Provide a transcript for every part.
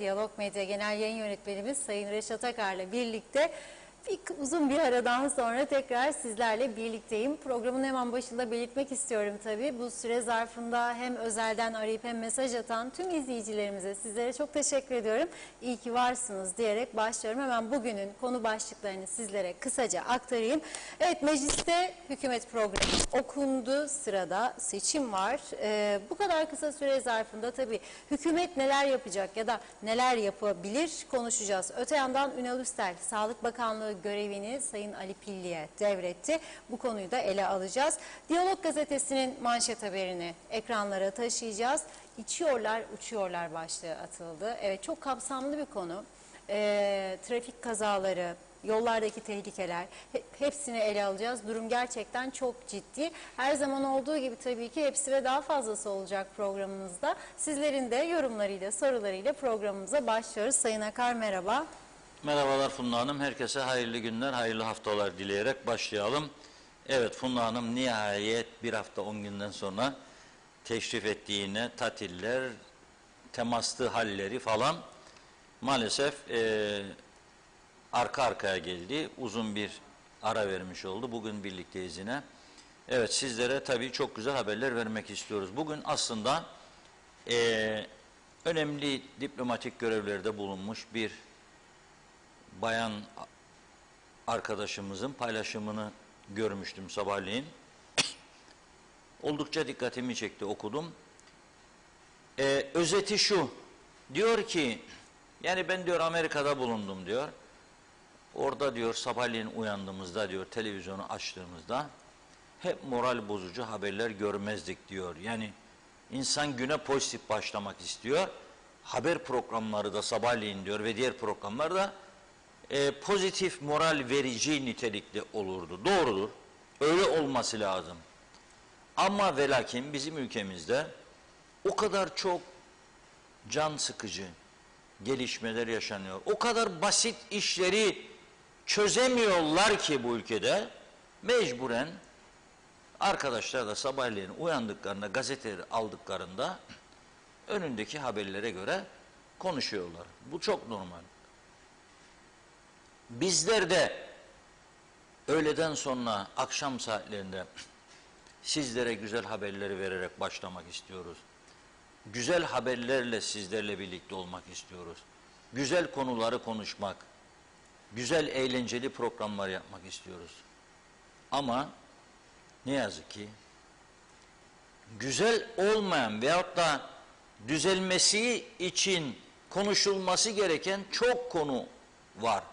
Diyalog Medya Genel Yayın Yönetmenimiz Sayın Reşat Akar'la birlikte uzun bir aradan sonra tekrar sizlerle birlikteyim. Programın hemen başında belirtmek istiyorum tabii. Bu süre zarfında hem özelden arayıp hem mesaj atan tüm izleyicilerimize, sizlere çok teşekkür ediyorum. İyi ki varsınız diyerek başlıyorum. Hemen bugünün konu başlıklarını sizlere kısaca aktarayım. Evet, mecliste hükümet programı okundu. Sırada seçim var. Bu kadar kısa süre zarfında tabii hükümet neler yapacak ya da neler yapabilir konuşacağız. Öte yandan Ünal Üstel, Sağlık Bakanlığı görevini Sayın Ali Pilli'ye devretti. Bu konuyu da ele alacağız. Diyalog Gazetesi'nin manşet haberini ekranlara taşıyacağız. İçiyorlar, uçuyorlar başlığı atıldı. Evet, çok kapsamlı bir konu. Trafik kazaları, yollardaki tehlikeler, hepsini ele alacağız. Durum gerçekten çok ciddi. Her zaman olduğu gibi tabii ki hepsi ve daha fazlası olacak programımızda. Sizlerin de yorumlarıyla, sorularıyla programımıza başlıyoruz. Sayın Akar, merhaba. Merhabalar Funda Hanım. Herkese hayırlı günler, hayırlı haftalar dileyerek başlayalım. Evet Funda Hanım, nihayet bir hafta 10 günden sonra teşrif ettiğine tatiller, temaslı halleri falan maalesef arka arkaya geldi. Uzun bir ara vermiş oldu. Bugün birlikteyiz yine. Evet, sizlere tabii çok güzel haberler vermek istiyoruz. Bugün aslında önemli diplomatik görevlerde bulunmuş bir bayan arkadaşımızın paylaşımını görmüştüm sabahleyin. Oldukça dikkatimi çekti, okudum. Özeti şu, diyor ki, yani ben diyor Amerika'da bulundum diyor. Orada diyor sabahleyin uyandığımızda diyor, televizyonu açtığımızda hep moral bozucu haberler görmezdik diyor. Yani insan güne pozitif başlamak istiyor. Haber programları da sabahleyin diyor ve diğer programlar da pozitif, moral verici nitelikli olurdu. Doğrudur. Öyle olması lazım. Ama ve lakin bizim ülkemizde o kadar çok can sıkıcı gelişmeler yaşanıyor. O kadar basit işleri çözemiyorlar ki bu ülkede, mecburen arkadaşlar da sabahleyin uyandıklarında, gazeteleri aldıklarında önündeki haberlere göre konuşuyorlar. Bu çok normal. Bizler de öğleden sonra akşam saatlerinde sizlere güzel haberleri vererek başlamak istiyoruz. Güzel haberlerle sizlerle birlikte olmak istiyoruz. Güzel konuları konuşmak, güzel eğlenceli programlar yapmak istiyoruz. Ama ne yazık ki güzel olmayan veyahut da düzelmesi için konuşulması gereken çok konu var.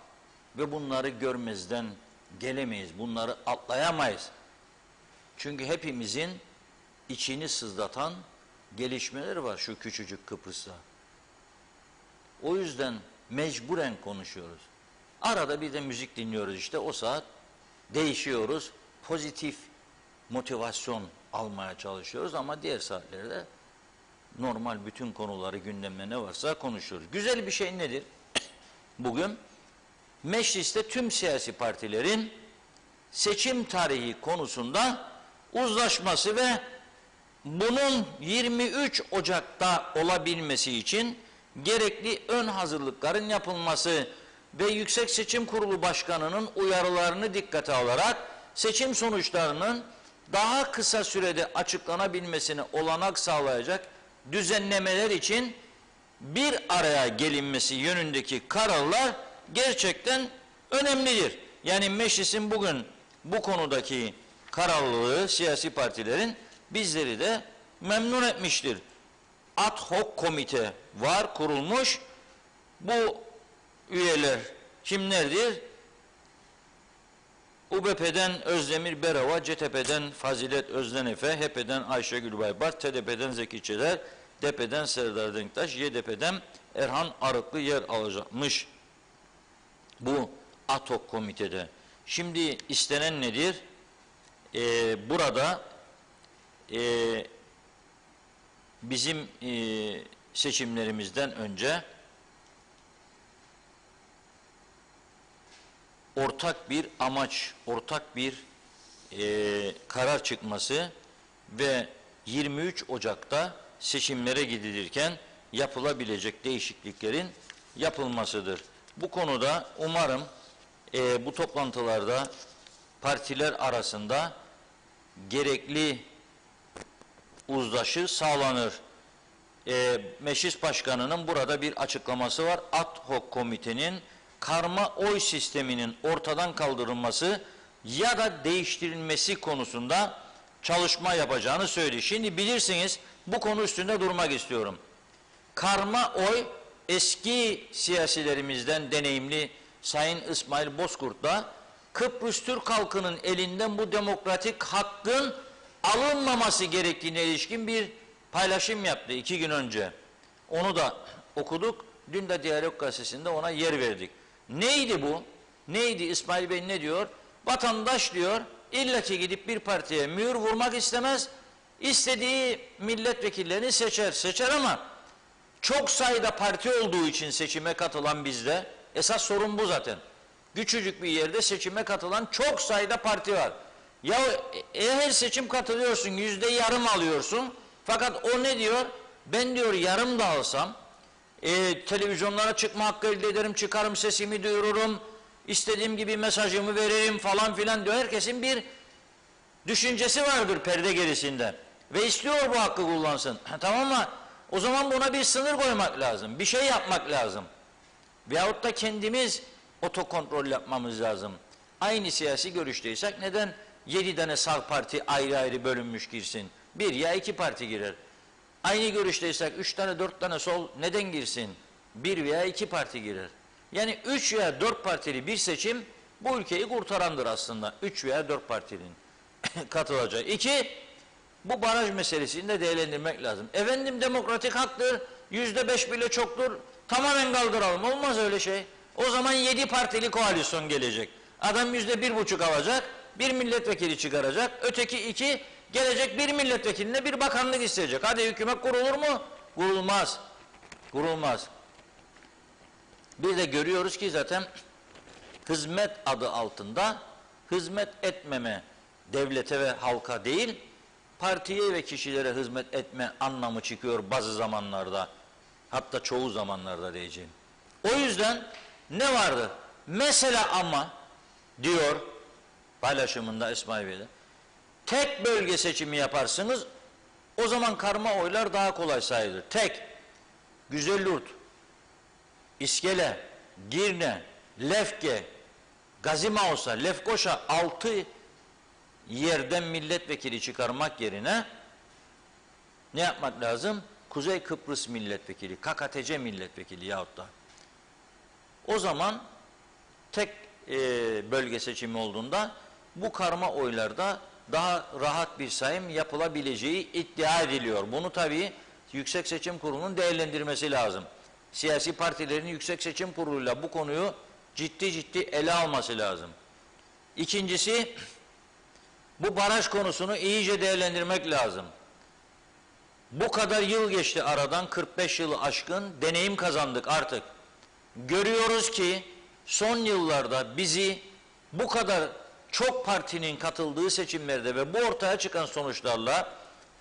Ve bunları görmezden gelemeyiz, bunları atlayamayız. Çünkü hepimizin içini sızlatan gelişmeler var şu küçücük Kıbrıs'ta. O yüzden mecburen konuşuyoruz. Arada bir de müzik dinliyoruz, işte o saat değişiyoruz, pozitif motivasyon almaya çalışıyoruz ama diğer saatlerde normal bütün konuları, gündemde ne varsa konuşuyoruz. Güzel bir şey nedir? Bugün mecliste tüm siyasi partilerin seçim tarihi konusunda uzlaşması ve bunun 23 Ocak'ta olabilmesi için gerekli ön hazırlıkların yapılması ve Yüksek Seçim Kurulu Başkanı'nın uyarılarını dikkate alarak seçim sonuçlarının daha kısa sürede açıklanabilmesine olanak sağlayacak düzenlemeler için bir araya gelinmesi yönündeki kararlar gerçekten önemlidir. Yani meclisin bugün bu konudaki kararlılığı siyasi partilerin bizleri de memnun etmiştir. Ad hoc komite var, kurulmuş. Bu üyeler kimlerdir? UBP'den Özdemir Berova, CTP'den Fazilet Özdenefe, HP'den Ayşegül Baybars, TDP'den Zeki Çeler, DP'den Serdar Denktaş, YDP'den Erhan Arıklı yer alacakmış bu ad hoc komitede. Şimdi istenen nedir? Burada bizim seçimlerimizden önce ortak bir amaç, ortak bir karar çıkması ve 23 Ocak'ta seçimlere gidilirken yapılabilecek değişikliklerin yapılmasıdır. Bu konuda umarım bu toplantılarda partiler arasında gerekli uzlaşı sağlanır. Meclis Başkanı'nın burada bir açıklaması var. Ad hoc komitenin karma oy sisteminin ortadan kaldırılması ya da değiştirilmesi konusunda çalışma yapacağını söyledi. Şimdi bilirsiniz, bu konu üstünde durmak istiyorum. Karma oy, eski siyasilerimizden deneyimli Sayın İsmail Bozkurt'la Kıbrıs Türk halkının elinden bu demokratik hakkın alınmaması gerektiğine ilişkin bir paylaşım yaptı 2 gün önce. Onu da okuduk. Dün de Diyalog Gazetesi'nde ona yer verdik. Neydi bu? Neydi? İsmail Bey ne diyor? Vatandaş diyor, illaki gidip bir partiye mühür vurmak istemez. İstediği milletvekillerini seçer. Seçer ama çok sayıda parti olduğu için seçime katılan bizde, esas sorun bu zaten. Küçücük bir yerde seçime katılan çok sayıda parti var. Ya her seçim katılıyorsun, %yarım alıyorsun. Fakat o ne diyor? Ben diyor yarım da alsam, televizyonlara çıkma hakkı elde ederim, çıkarım sesimi duyururum, istediğim gibi mesajımı veririm falan filan diyor. Herkesin bir düşüncesi vardır perde gerisinde. Ve istiyor bu hakkı kullansın. Tamam mı? O zaman buna bir sınır koymak lazım. Bir şey yapmak lazım. Veyahut da kendimiz otokontrol yapmamız lazım. Aynı siyasi görüşteysek neden 7 tane sağ parti ayrı ayrı bölünmüş girsin? 1 ya 2 parti girer. Aynı görüşteysek 3 tane 4 tane sol neden girsin? 1 veya 2 parti girer. Yani 3 veya 4 partili bir seçim bu ülkeyi kurtarandır aslında. 3 veya 4 partinin katılacağı. 2, bu baraj meselesini de değerlendirmek lazım. Efendim demokratik haktır, %5 bile çoktur, tamamen kaldıralım. Olmaz öyle şey. O zaman 7 partili koalisyon gelecek. Adam %1,5 alacak, bir milletvekili çıkaracak, öteki 2 gelecek bir milletvekiline bir bakanlık isteyecek. Hadi hükümet kurulur mu? Kurulmaz. Kurulmaz. Bir de görüyoruz ki zaten hizmet adı altında hizmet etmeme, devlete ve halka değil, partiye ve kişilere hizmet etme anlamı çıkıyor bazı zamanlarda. Hatta çoğu zamanlarda diyeceğim. O yüzden ne vardı? Mesela ama diyor paylaşımında İsmail Bey'de, tek bölge seçimi yaparsınız, o zaman karma oylar daha kolay sayılır. Tek, Güzelyurt, İskele, Girne, Lefke, Gazimausa, Lefkoşa 6 yerden milletvekili çıkarmak yerine ne yapmak lazım? Kuzey Kıbrıs milletvekili, KKTC milletvekili yahut da. O zaman tek bölge seçimi olduğunda bu karma oylarda daha rahat bir sayım yapılabileceği iddia ediliyor. Bunu tabii Yüksek Seçim Kurulu'nun değerlendirmesi lazım. Siyasi partilerin Yüksek Seçim Kurulu'yla bu konuyu ciddi ele alması lazım. İkincisi, bu baraj konusunu iyice değerlendirmek lazım. Bu kadar yıl geçti aradan, 45 yılı aşkın deneyim kazandık artık. Görüyoruz ki son yıllarda bizi bu kadar çok partinin katıldığı seçimlerde ve bu ortaya çıkan sonuçlarla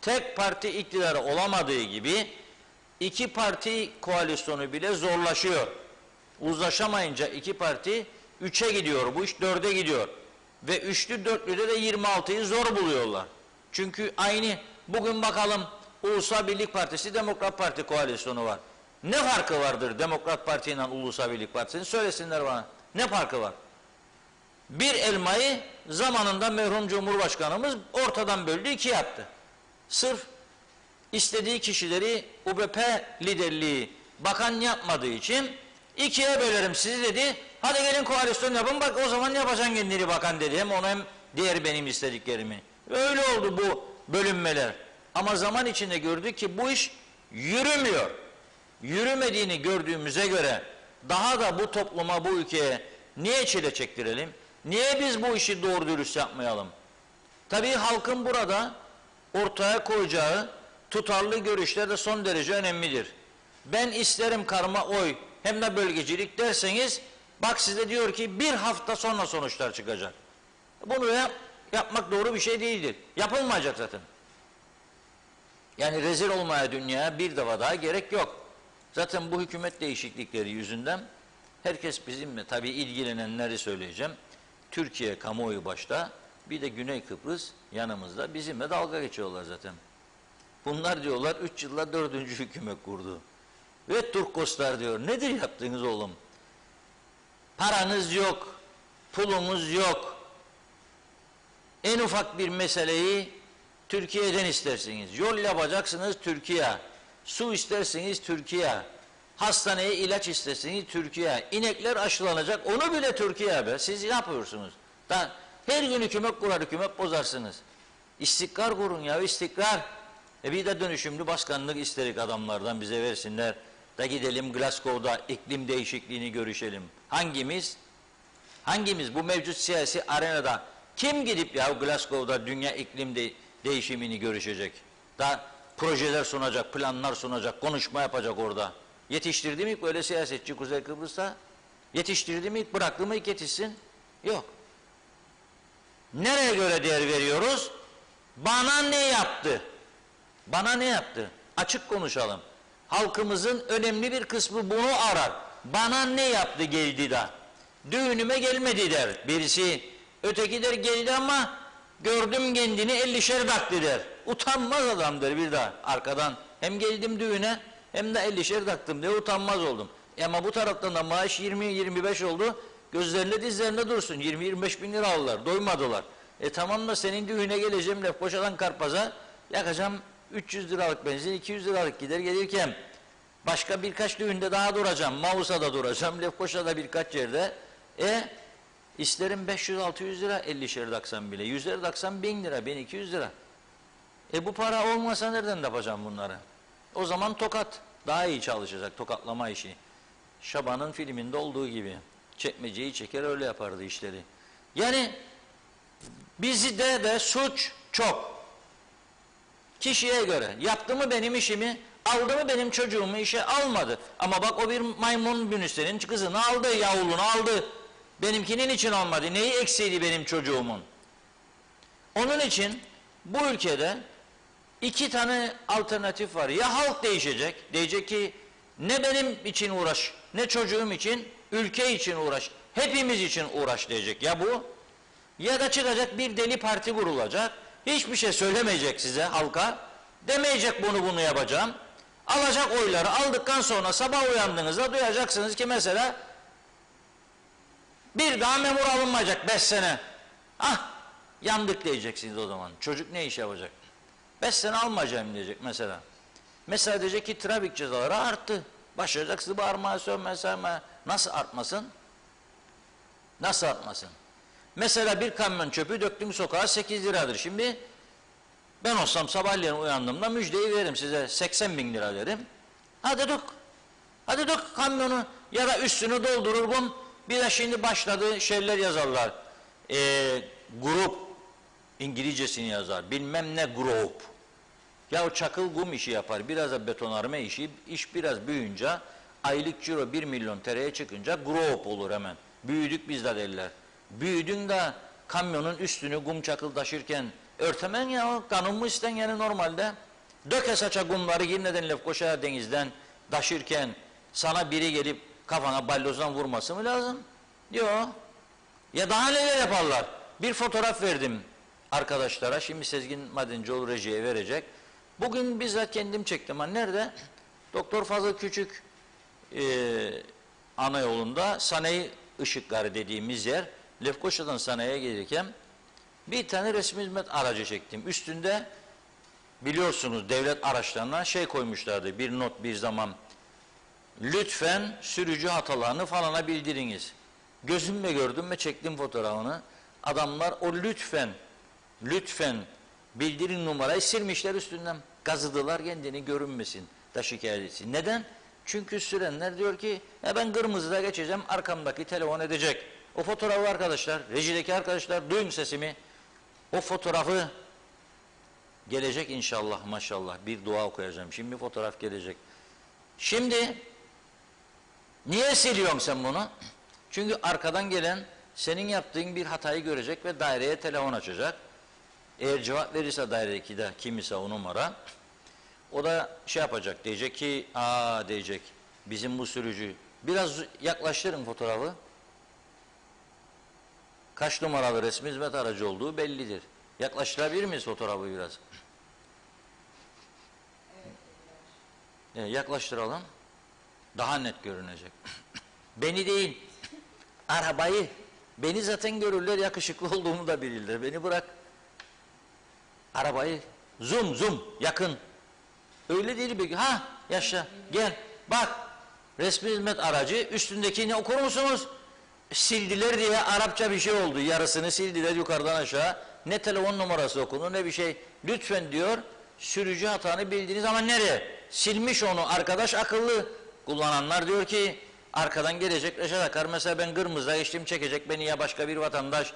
tek parti iktidarı olamadığı gibi 2 parti koalisyonu bile zorlaşıyor. Uzlaşamayınca 2 parti 3'e gidiyor, bu iş 4'e gidiyor. Ve 3'lü 4'lüde de 26'yı zor buluyorlar. Çünkü aynı bugün bakalım Ulusal Birlik Partisi, Demokrat Parti koalisyonu var. Ne farkı vardır Demokrat Parti ile Ulusal Birlik Partisi'nin? Söylesinler bana. Ne farkı var? Bir elmayı zamanında merhum Cumhurbaşkanımız ortadan böldü, 2 yaptı. Sırf istediği kişileri UBP liderliği bakan yapmadığı için 2'ye bölerim sizi dedi. Hadi gelin koalisyon yapın, bak o zaman yapacaksın kendini bakan dedi. Hem onu hem diğer benim istediklerimi. Ve öyle oldu bu bölünmeler. Ama zaman içinde gördük ki bu iş yürümüyor. Yürümediğini gördüğümüze göre daha da bu topluma, bu ülkeye niye çile çektirelim? Niye biz bu işi doğru dürüst yapmayalım? Tabii halkın burada ortaya koyacağı tutarlı görüşler de son derece önemlidir. Ben isterim karma oy hem de bölgecilik derseniz, bak size diyor ki 1 hafta sonra sonuçlar çıkacak. Bunu yapmak doğru bir şey değildir. Yapılmayacak zaten. Yani rezil olmaya dünyaya bir defa daha gerek yok. Zaten bu hükümet değişiklikleri yüzünden herkes bizimle, tabii ilgilenenleri söyleyeceğim. Türkiye kamuoyu başta, bir de Güney Kıbrıs yanımızda bizimle dalga geçiyorlar zaten. Bunlar diyorlar 3 yılda 4. hükümet kurdu. Ve Turkoslar diyor, nedir yaptığınız oğlum? Paranız yok, pulumuz yok. En ufak bir meseleyi Türkiye'den istersiniz. Yol yapacaksınız Türkiye. Su istersiniz Türkiye. Hastaneye ilaç istersiniz Türkiye. İnekler aşılanacak, onu bile Türkiye be. Siz ne yapıyorsunuz? Her gün hükümet kurar, hükümet bozarsınız. İstikrar kurun ya, istikrar. Bir de dönüşümlü başkanlık isterik adamlardan, bize versinler. Da gidelim Glasgow'da iklim değişikliğini görüşelim. Hangimiz? Hangimiz bu mevcut siyasi arenada kim gidip ya Glasgow'da dünya iklim değişimini görüşecek? Da projeler sunacak, planlar sunacak, konuşma yapacak orada. Yetiştirdi mi böyle siyasetçi Kuzey Kıbrıs'ta? Yetiştirdi mi, bıraktı mı yetişsin? Yok. Nereye göre değer veriyoruz? Bana ne yaptı? Bana ne yaptı? Açık konuşalım. Halkımızın önemli bir kısmı bunu arar. Bana ne yaptı geldi de? Düğünüme gelmedi der birisi. Öteki der geldi ama gördüm kendini 50'şer taktı der. Utanmaz adamdır bir daha arkadan. Hem geldim düğüne hem de 50'şer taktım diye utanmaz oldum. Ama bu taraftan da maaş 20-25 oldu. Gözlerinde dizlerinde dursun. 20-25 bin lira aldılar. Doymadılar. Tamam da senin düğüne geleceğim Lefkoşa'dan Karpaz'a yakacağım 300 liralık benzin, 200 liralık gider gelirken başka birkaç düğünde daha duracağım. Mausa'da duracağım, Lefkoşa'da birkaç yerde. İsterim 500-600 lira 50'şer taksam bile. 100'er taksam 1000 lira, 1200 lira. Bu para olmasa nereden yapacağım bunları? O zaman tokat daha iyi çalışacak, tokatlama işi. Şaban'ın filminde olduğu gibi. Çekmeceyi çeker öyle yapardı işleri. Yani bizde de suç çok. Kişiye göre. Yaptı mı benim işimi, aldı mı benim çocuğumu işe almadı. Ama bak o bir maymun Bünüs'tenin kızını aldı, yavrunu aldı. Benimkinin için almadı. Neyi eksiydi benim çocuğumun? Onun için bu ülkede 2 tane alternatif var. Ya halk değişecek, diyecek ki ne benim için uğraş, ne çocuğum için, ülke için uğraş, hepimiz için uğraş diyecek. Ya bu, ya da çıkacak bir deli parti kurulacak, hiçbir şey söylemeyecek size, halka, demeyecek bunu yapacağım, alacak oyları, aldıktan sonra sabah uyandığınızda duyacaksınız ki mesela, bir daha memur alınmayacak 5 sene. Yandık diyeceksiniz o zaman. Çocuk ne iş yapacak? 5 sene almayacağım diyecek mesela. Mesela diyecek ki trafik cezaları arttı. Başlayacak sizi bağırmaya, sövmeye, sevmeye. Nasıl artmasın? Nasıl artmasın? Mesela bir kamyon çöpü döktüm sokağa 8 liradır. Şimdi ben olsam sabahleyin uyandığımda müjdeyi veririm size 80 bin lira derim. Hadi dök. Hadi dök kamyonu ya da üstünü doldurur bun. Bir de şimdi başladı şeyler yazarlar. Grup İngilizcesini yazar. Bilmem ne grup. Ya o çakıl gum işi yapar. Biraz da betonarme işi. İş biraz büyüyünce aylık ciro 1 milyon TL'ye çıkınca grup olur hemen. Büyüdük biz de derler. Büyüdün de kamyonun üstünü gum çakıl taşırken örtemen ya kanun mu isten yani normalde. Döke saça gumları girmeden Lefkoşa denizden taşırken sana biri gelip kafana balyozdan vurması mı lazım? Yok. Ya daha neler yaparlar? Bir fotoğraf verdim arkadaşlara. Şimdi Sezgin Madencioğlu rejiye verecek. Bugün bizzat kendim çektim. Nerede? Doktor Fazıl Küçük ana yolunda sanayi ışıkları dediğimiz yer. Lefkoşa'dan sanayiye gelirken bir tane resmi hizmet aracı çektim. Üstünde biliyorsunuz devlet araçlarına şey koymuşlardı. Bir not bir zaman. Lütfen sürücü hatalarını falana bildiriniz. Gözümle gördüm ve çektim fotoğrafını. Adamlar o lütfen bildirin numarayı silmişler üstünden. Gazıdılar kendini görünmesin da şikayet etsin. Neden? Çünkü sürenler diyor ki ben kırmızıda geçeceğim arkamdaki telefon edecek. O fotoğrafı arkadaşlar, rejideki arkadaşlar duyun sesimi. O fotoğrafı gelecek inşallah maşallah bir dua okuyacağım. Şimdi fotoğraf gelecek. Şimdi niye siliyorsun sen bunu? Çünkü arkadan gelen senin yaptığın bir hatayı görecek ve daireye telefon açacak. Eğer cevap verirse dairedeki de kim ise o numara, o da şey yapacak, diyecek ki diyecek Bizim bu sürücü. Biraz yaklaştırın fotoğrafı. Kaç numaralı resmi hizmet aracı olduğu bellidir. Yaklaştırabilir miyiz fotoğrafı biraz? Yaklaştıralım. Daha net görünecek. Beni değil, arabayı. Beni zaten görürler, yakışıklı olduğumu da bilirler. Beni bırak. Arabayı. Zoom, yakın. Öyle değil belki. Ha, yaşa, gel. Bak, resmi hizmet aracı. Üstündekini okur musunuz? Sildiler diye Arapça bir şey oldu. Yarısını sildiler yukarıdan aşağı. Ne telefon numarası okunur ne bir şey. Lütfen diyor, sürücü hatanı bildiğiniz zaman nereye? Silmiş onu. Arkadaş akıllı. Kullananlar diyor ki, arkadan gelecek Reşat Akar. Mesela ben kırmızıda geçtim, çekecek beni ya başka bir vatandaş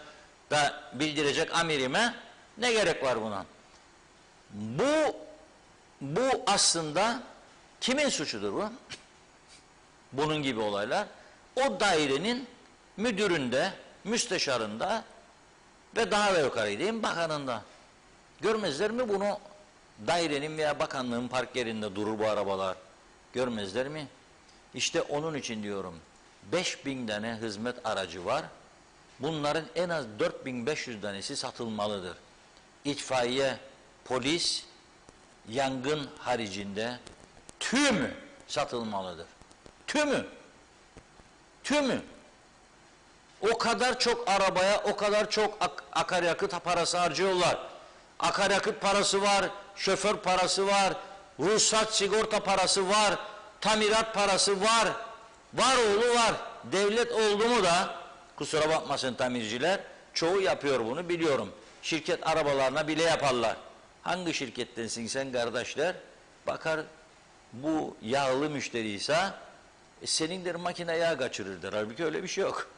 da bildirecek amirime. Ne gerek var buna? Bu aslında kimin suçudur bu? Bunun gibi olaylar. O dairenin müdüründe, müsteşarında ve daha da yukarı diyeyim bakanında. Görmezler mi bunu? Dairenin veya bakanlığın park yerinde durur bu arabalar. Görmezler mi? İşte onun için diyorum. 5000 tane hizmet aracı var. Bunların en az 4500 tanesi satılmalıdır. İtfaiye, polis, yangın haricinde tümü satılmalıdır. Tümü. O kadar çok arabaya, o kadar çok akaryakıt parası harcıyorlar. Akaryakıt parası var, şoför parası var, ruhsat sigorta parası var, tamirat parası var. Var oğlu var. Devlet oldu mu da, kusura bakmasın tamirciler, çoğu yapıyor bunu biliyorum. Şirket arabalarına bile yaparlar. Hangi şirkettensin sen kardeşler? Bakar bu yağlı müşteriyse senin der makine yağ kaçırır der. Halbuki öyle bir şey yok.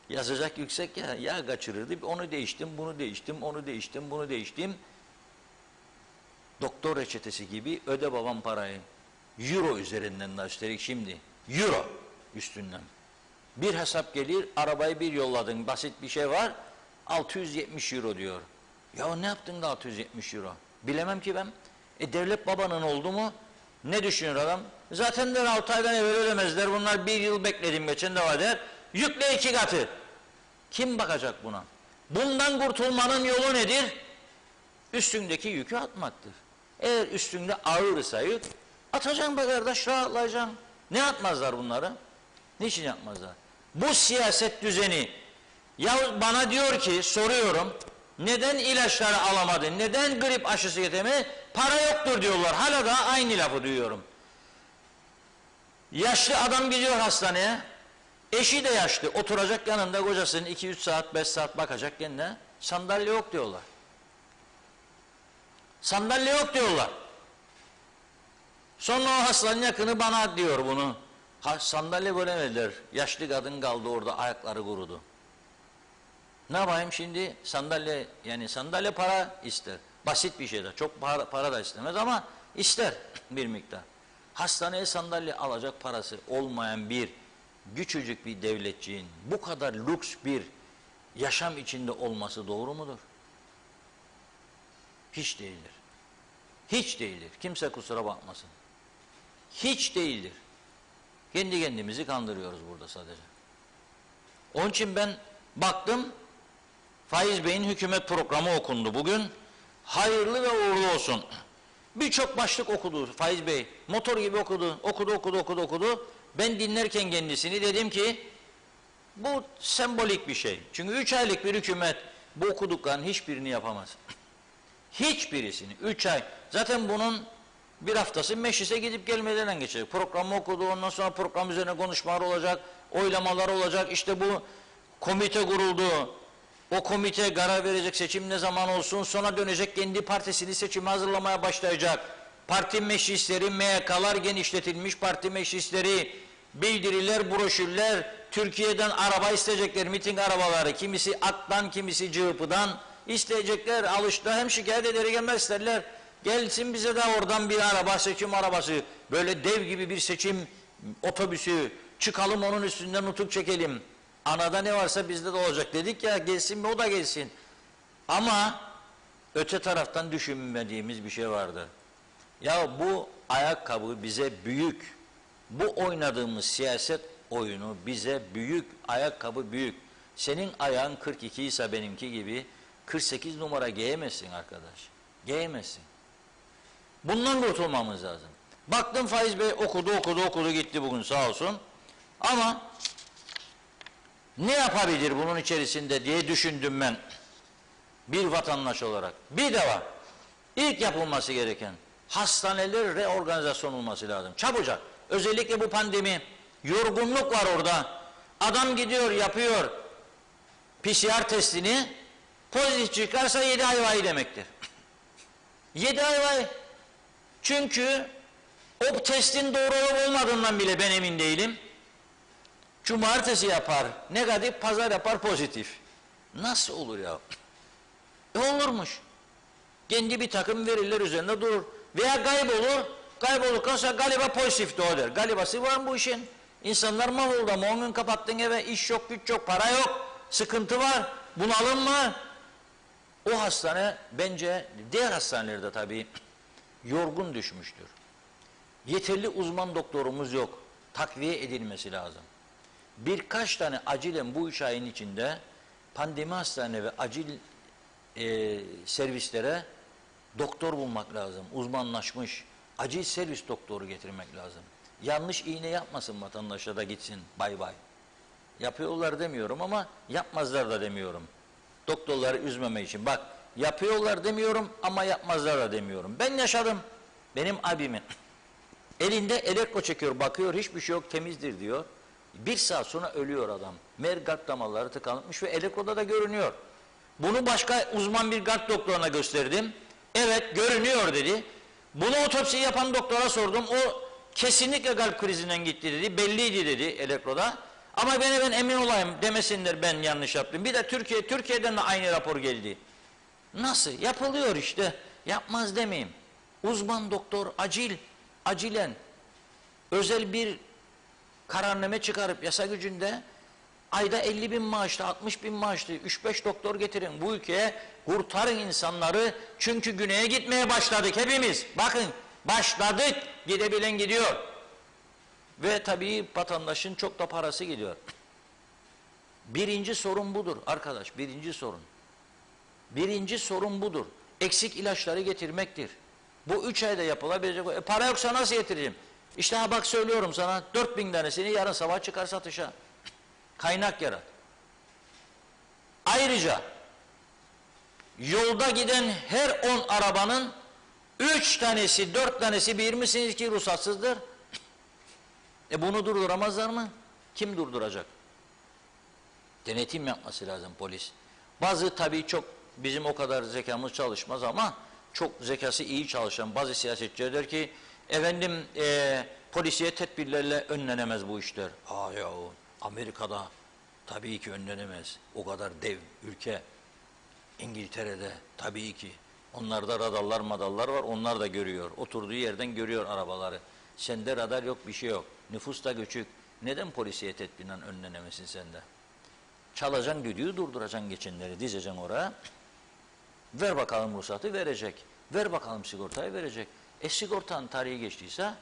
Yazacak yüksek ya, yağ kaçırırdı. Onu değiştim, bunu değiştim, onu değiştim, bunu değiştim. Doktor reçetesi gibi öde babam parayı. Euro üzerinden de üstelik şimdi. Euro üstünden. Bir hesap gelir, arabayı bir yolladın, basit bir şey var, 670 euro diyor. Ya ne yaptın da 670 euro? Bilemem ki ben. Devlet babanın oldu mu? Ne düşünür adam? Zaten de 6 aydan evvel ödemezler. Bunlar bir yıl bekledim geçen de var der. Yükle 2 katı. Kim bakacak buna? Bundan kurtulmanın yolu nedir? Üstündeki yükü atmaktır. Eğer üstünde ağırsa yük, atacaksın be kardeş, rahatlayacaksın. Ne yapmazlar bunları? Niçin yapmazlar? Bu siyaset düzeni, ya bana diyor ki, soruyorum, neden ilaçları alamadın, neden grip aşısı getirmedin? Para yoktur diyorlar. Hala da aynı lafı duyuyorum. Yaşlı adam gidiyor hastaneye, eşi de yaşlı, oturacak yanında kocasının 2-3 saat, 5 saat bakacak kendine, sandalye yok diyorlar. Sandalye yok diyorlar. Sonra o hastanın yakını bana diyor bunu. Sandalye veremediler. Yaşlı kadın kaldı orada, ayakları kurudu. Ne yapayım şimdi? Sandalye, yani sandalye para ister. Basit bir şeydir. Çok para da istemez ama ister bir miktar. Hastaneye sandalye alacak parası olmayan bir küçücük bir devletçiğin bu kadar lüks bir yaşam içinde olması doğru mudur? Hiç değildir. Hiç değildir. Kimse kusura bakmasın. Hiç değildir. Kendi kendimizi kandırıyoruz burada sadece. Onun için ben baktım, Faiz Bey'in hükümet programı okundu bugün. Hayırlı ve uğurlu olsun. Birçok başlık okudu Faiz Bey. Motor gibi okudu. Ben dinlerken kendisini dedim ki, bu sembolik bir şey. Çünkü 3 aylık bir hükümet bu okudukların hiçbirini yapamaz. Hiçbirisini. 3 ay. Zaten bunun bir haftası meclise gidip gelmeden geçecek. Programı okudu, ondan sonra program üzerine konuşmalar olacak, oylamalar olacak. İşte bu komite kuruldu. O komite karar verecek, seçim ne zaman olsun, sonra dönecek kendi partisini seçime hazırlamaya başlayacak. Parti meclisleri, MYK'lar genişletilmiş parti meclisleri, bildiriler, broşürler, Türkiye'den araba isteyecekler, miting arabaları, kimisi AK'tan, kimisi CHP'dan isteyecekler, alışta hem şikayet ederi gelmez isterler. Gelsin bize de oradan bir araba, seçim arabası, böyle dev gibi bir seçim otobüsü, çıkalım onun üstünden nutuk çekelim. Anada ne varsa bizde de olacak dedik ya, gelsin mi o da gelsin. Ama öte taraftan düşünmediğimiz bir şey vardı. Ya bu ayakkabı bize büyük, Bu oynadığımız siyaset oyunu bize büyük, ayakkabı büyük. Senin ayağın 42 ise benimki gibi 48 numara giyemezsin arkadaş. Giyemezsin. Bundan kurtulmamız lazım. Baktım Faiz Bey okudu gitti bugün sağ olsun. Ama ne yapabilir bunun içerisinde diye düşündüm ben. Bir vatandaş olarak. Bir de var. İlk yapılması gereken hastaneler reorganizasyon olması lazım. Çabucak. Özellikle bu pandemi. Yorgunluk var orada. Adam gidiyor yapıyor PCR testini. Pozitif çıkarsa 7 ay vay demektir. 7 ay vay. Çünkü o testin doğru olup olmadığından bile ben emin değilim. Cumartesi yapar negatif, pazar yapar pozitif. Nasıl olur ya? Olurmuş. Kendi bir takım veriler üzerinde durur. Veya kaybolur. Kaybolduktan sonra galiba pozitif de o der. Galibası var mı bu işin? İnsanlar mahvoldu ama 10 gün kapattın eve, iş yok, güç yok, para yok, sıkıntı var, bunalım var. O hastane bence diğer hastanelerde tabii yorgun düşmüştür. Yeterli uzman doktorumuz yok. Takviye edilmesi lazım. Birkaç tane acilen bu 3 ayın içinde pandemi hastane ve acil servislere doktor bulmak lazım. Uzmanlaşmış, acil servis doktoru getirmek lazım. Yanlış iğne yapmasın vatandaşa da gitsin bay bay. Yapıyorlar demiyorum ama yapmazlar da demiyorum. Doktorları üzmemek için. Bak yapıyorlar demiyorum ama yapmazlar da demiyorum. Ben yaşadım. Benim abimin elinde elektro çekiyor, bakıyor hiçbir şey yok, temizdir diyor. 1 saat sonra ölüyor adam. Meğer kalp damarları tıkanmış ve elektroda da görünüyor. Bunu başka uzman bir kalp doktoruna gösterdim. Evet görünüyor dedi. Bunu otopsi yapan doktora sordum. O kesinlikle kalp krizinden gitti dedi. Belliydi dedi elektroda. Ama ben emin olayım demesinler ben yanlış yaptım. Bir de Türkiye'den de aynı rapor geldi. Nasıl? Yapılıyor işte. Yapmaz demeyeyim. Uzman doktor acilen özel bir kararname çıkarıp yasa gücünde ayda 50 bin maaşlı, 60 bin maaşlı 3-5 doktor getirin bu ülkeye, kurtarın insanları. Çünkü güneye gitmeye başladık hepimiz. Bakın başladık, gidebilen gidiyor. Ve tabii vatandaşın çok da parası gidiyor. Birinci sorun budur arkadaş, birinci sorun. Birinci sorun budur. Eksik ilaçları getirmektir. Bu 3 ayda yapılabilecek. Para yoksa nasıl getireceğim? İşte ha bak söylüyorum sana 4000 tanesini yarın sabah çıkar satışa. Kaynak yarat. Ayrıca yolda giden her 10 arabanın 3 tanesi 4 tanesi bilir misiniz ki ruhsatsızdır. Bunu durduramazlar mı? Kim durduracak? Denetim yapması lazım polis. Bazı tabii çok bizim o kadar zekamız çalışmaz ama çok zekası iyi çalışan bazı siyasetçiler der ki efendim polisiye tedbirlerle önlenemez bu işler. Yahu Amerika'da tabii ki önlenemez. O kadar dev ülke. İngiltere'de tabii ki. Onlarda radarlar madallar var, onlar da görüyor. Oturduğu yerden görüyor arabaları. Sende radar yok, bir şey yok. Nüfus da göçük. Neden polisiye tedbirinden önlenemesin sende? Çalacaksın düdüğü, durduracaksın geçenleri, dizeceksin oraya. Ver bakalım ruhsatı, verecek. Ver bakalım sigortayı, verecek. Sigortanın tarihi geçtiyse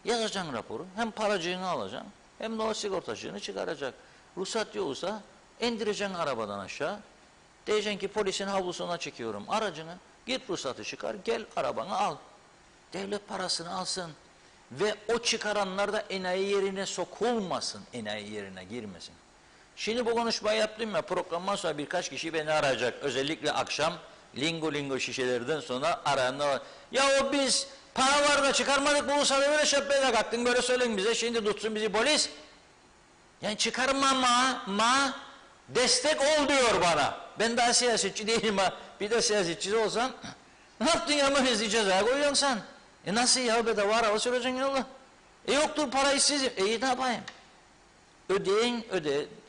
yazacaksın raporu. Hem paracığını alacaksın, hem de o sigortacığını çıkaracak. Ruhsat yoksa indireceksin arabadan aşağı. Diyeceksin ki polisin havlusuna çekiyorum aracını. Git ruhsatı çıkar, gel arabanı al. Devlet parasını alsın. Ve o çıkaranlar da enayi yerine sokulmasın, enayi yerine girmesin. Şimdi bu konuşmayı yaptım ya, programdan sonra birkaç kişi beni arayacak. Özellikle akşam lingo şişelerden sonra arayanlar var. Ya biz para var da çıkarmadık bu ruhsatı, böyle şöpbeye kalktın, böyle söyleyin bize, şimdi tutsun bizi polis. Yani çıkarmama destek ol diyor bana. Ben daha siyasetçi değilim ha. Bir de siyasetçi olsam ne yaptın ya, mı izleyeceğiz ha, koyuyorsun sen. Nasıl ya, bedava araba süreceksin ya Allah. Yoktur para, işsizim. Ne yapayım?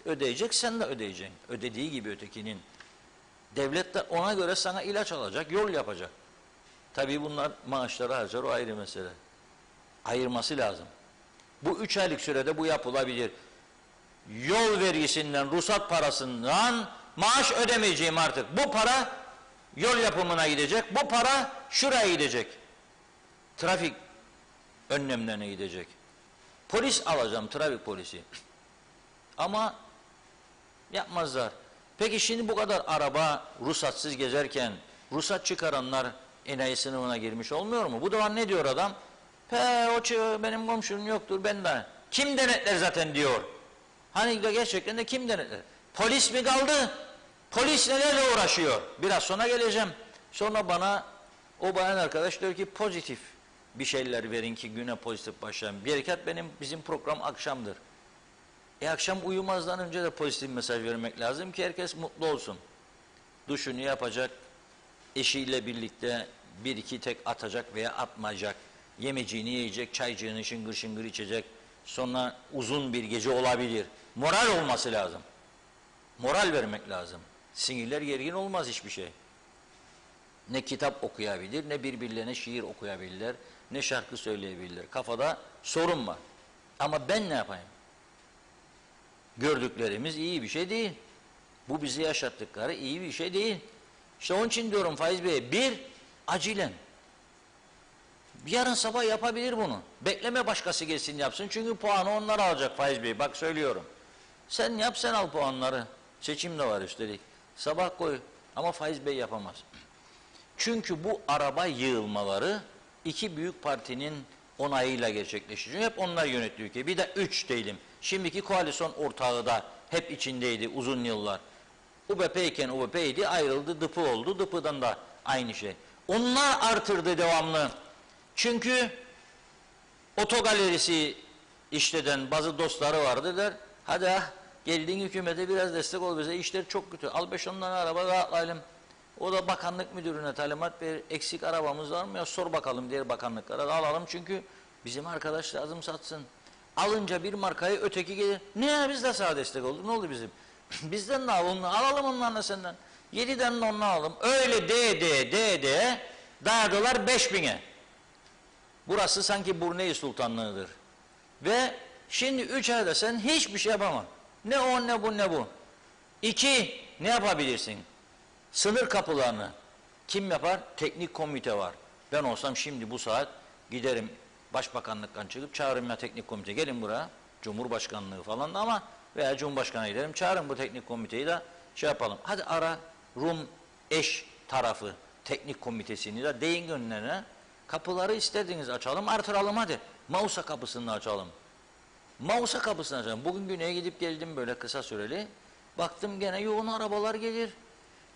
Ödeyecek, sen de ödeyeceksin. Ödediği gibi ötekinin. Devlet de ona göre sana ilaç alacak, yol yapacak. Tabii bunlar maaşları harcar, o ayrı mesele. Ayırması lazım. Bu 3 aylık sürede bu yapılabilir. Yol vergisinden, ruhsat parasından maaş ödemeyeceğim artık. Bu para yol yapımına gidecek, bu para şuraya gidecek. Trafik önlemlerine gidecek. Polis alacağım, trafik polisi. Ama yapmazlar. Peki şimdi bu kadar araba ruhsatsız gezerken ruhsat çıkaranlar enayi sınıfına girmiş olmuyor mu? Bu da ne diyor adam? Benim komşum yoktur, ben de. Kim denetler zaten diyor. Hani de gerçekten de kim denetler? Polis mi kaldı? Polis nelerle uğraşıyor? Biraz sonra geleceğim. Sonra bana o bayan arkadaş diyor ki pozitif bir şeyler verin ki güne pozitif başlayalım. Bizim program akşamdır. Akşam uyumazdan önce de pozitif mesaj vermek lazım ki herkes mutlu olsun. Duşunu yapacak, eşiyle birlikte bir iki tek atacak veya atmayacak. Yemeciğini yiyecek, çaycığını şıngır şıngır içecek. Sonra uzun bir gece olabilir. Moral olması lazım. Moral vermek lazım. Sinirler gergin olmaz hiçbir şey. Ne kitap okuyabilir, ne birbirlerine şiir okuyabilirler, ne şarkı söyleyebilirler. Kafada sorun var. Ama ben ne yapayım? Gördüklerimiz iyi bir şey değil. Bu bizi yaşattıkları iyi bir şey değil. İşte onun için diyorum Faiz Bey, acilen. Yarın sabah yapabilir bunu. Bekleme başkası gelsin yapsın. Çünkü puanı onlar alacak Faiz Bey. Bak söylüyorum. Sen yap, sen al puanları. Seçim de var üstelik. Sabah koy. Ama Faiz Bey yapamaz. Çünkü bu araba yığılmaları iki büyük partinin onayıyla gerçekleşiyor. Hep onlar yönetti ülkeyi. Bir de 3 değilim. Şimdiki koalisyon ortağı da hep içindeydi uzun yıllar. UBP iken UBP'ydi, ayrıldı, DIP'ı oldu. DIP'dan da aynı şey. Onlar artırdı devamlı. Çünkü otogalerisi işleden bazı dostları vardı der. Hadi geldin hükümete biraz destek ol bize, işler çok kötü. Al 5-10 tane araba rahatlayalım. O da bakanlık müdürüne talimat verir. Eksik arabamız var mı ya, sor bakalım diğer bakanlıklara da alalım. Çünkü bizim arkadaş lazım satsın. Alınca bir markayı öteki gelir. Ne ya, biz de sana destek olduk. Ne oldu bizim? Bizden de alalım onlarla senden. 7'den de onunla alalım. Öyle de dayadılar 5000'e. Burası sanki Brunei Sultanlığı'dır. Ve şimdi 3 ayda sen hiçbir şey yapamam. Ne o ne bu ne bu. 2, ne yapabilirsin? Sınır kapılarını kim yapar? Teknik komite var. Ben olsam şimdi bu saat giderim başbakanlıktan çıkıp çağırırım ya teknik komite. Gelin buraya. Cumhurbaşkanlığı falan da ama veya Cumhurbaşkanı'na giderim. Çağırın bu teknik komiteyi de şey yapalım. Hadi ara Rum eş tarafı teknik komitesini de deyin önlerine. Kapıları istediğiniz açalım, artıralım hadi. Mausa kapısını açalım. Mausa kapısını açalım. Bugün güneye gidip geldim böyle kısa süreli. Baktım gene yoğun arabalar gelir.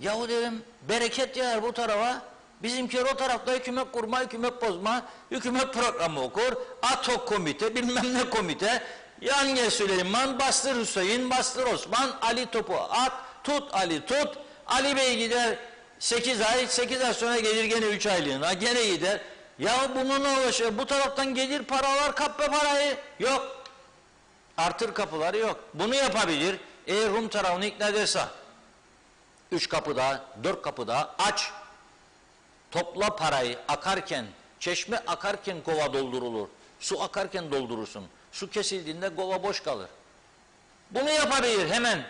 Yahu dedim bereket yağar bu tarafa. Bizimkiler o tarafta hükümet kurma, hükümet bozma, hükümet programı okur. Atok komite, bilmem ne komite. Yan gel Süleyman, bastır Hüseyin, bastır Osman, Ali topu at, tut Ali tut. Ali Bey gider 8 ay, 8 ay sonra gelir gene 3 aylığına, gene gider. Ya bununla uğraşıyor, bu taraftan gelir paralar, kap be parayı. Yok. Artır kapıları yok. Bunu yapabilir. Eğer Rum tarafını ikna ederse. 3 kapıda, 4 kapıda aç. Topla parayı, akarken, çeşme akarken kova doldurulur. Su akarken doldurursun. Su kesildiğinde kova boş kalır. Bunu yapabilir hemen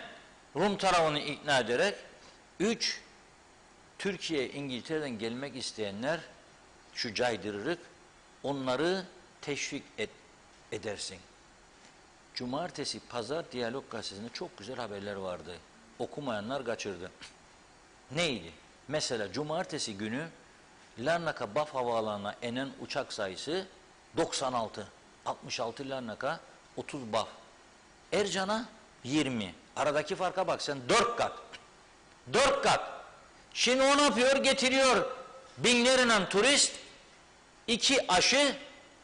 Rum tarafını ikna ederek. 3, Türkiye, İngiltere'den gelmek isteyenler şu caydırırık, onları teşvik edersin. Cumartesi, pazar Diyalog Gazetesi'nde çok güzel haberler vardı. Okumayanlar kaçırdı. Neydi? Mesela cumartesi günü Larnaka Baf Havaalanı'na inen uçak sayısı 96. 66 Larnaka, 30 Baf. Ercan'a 20. Aradaki farka bak sen, 4 kat. 4 kat. Şimdi o ne yapıyor? Getiriyor binlerle turist, 2 aşı,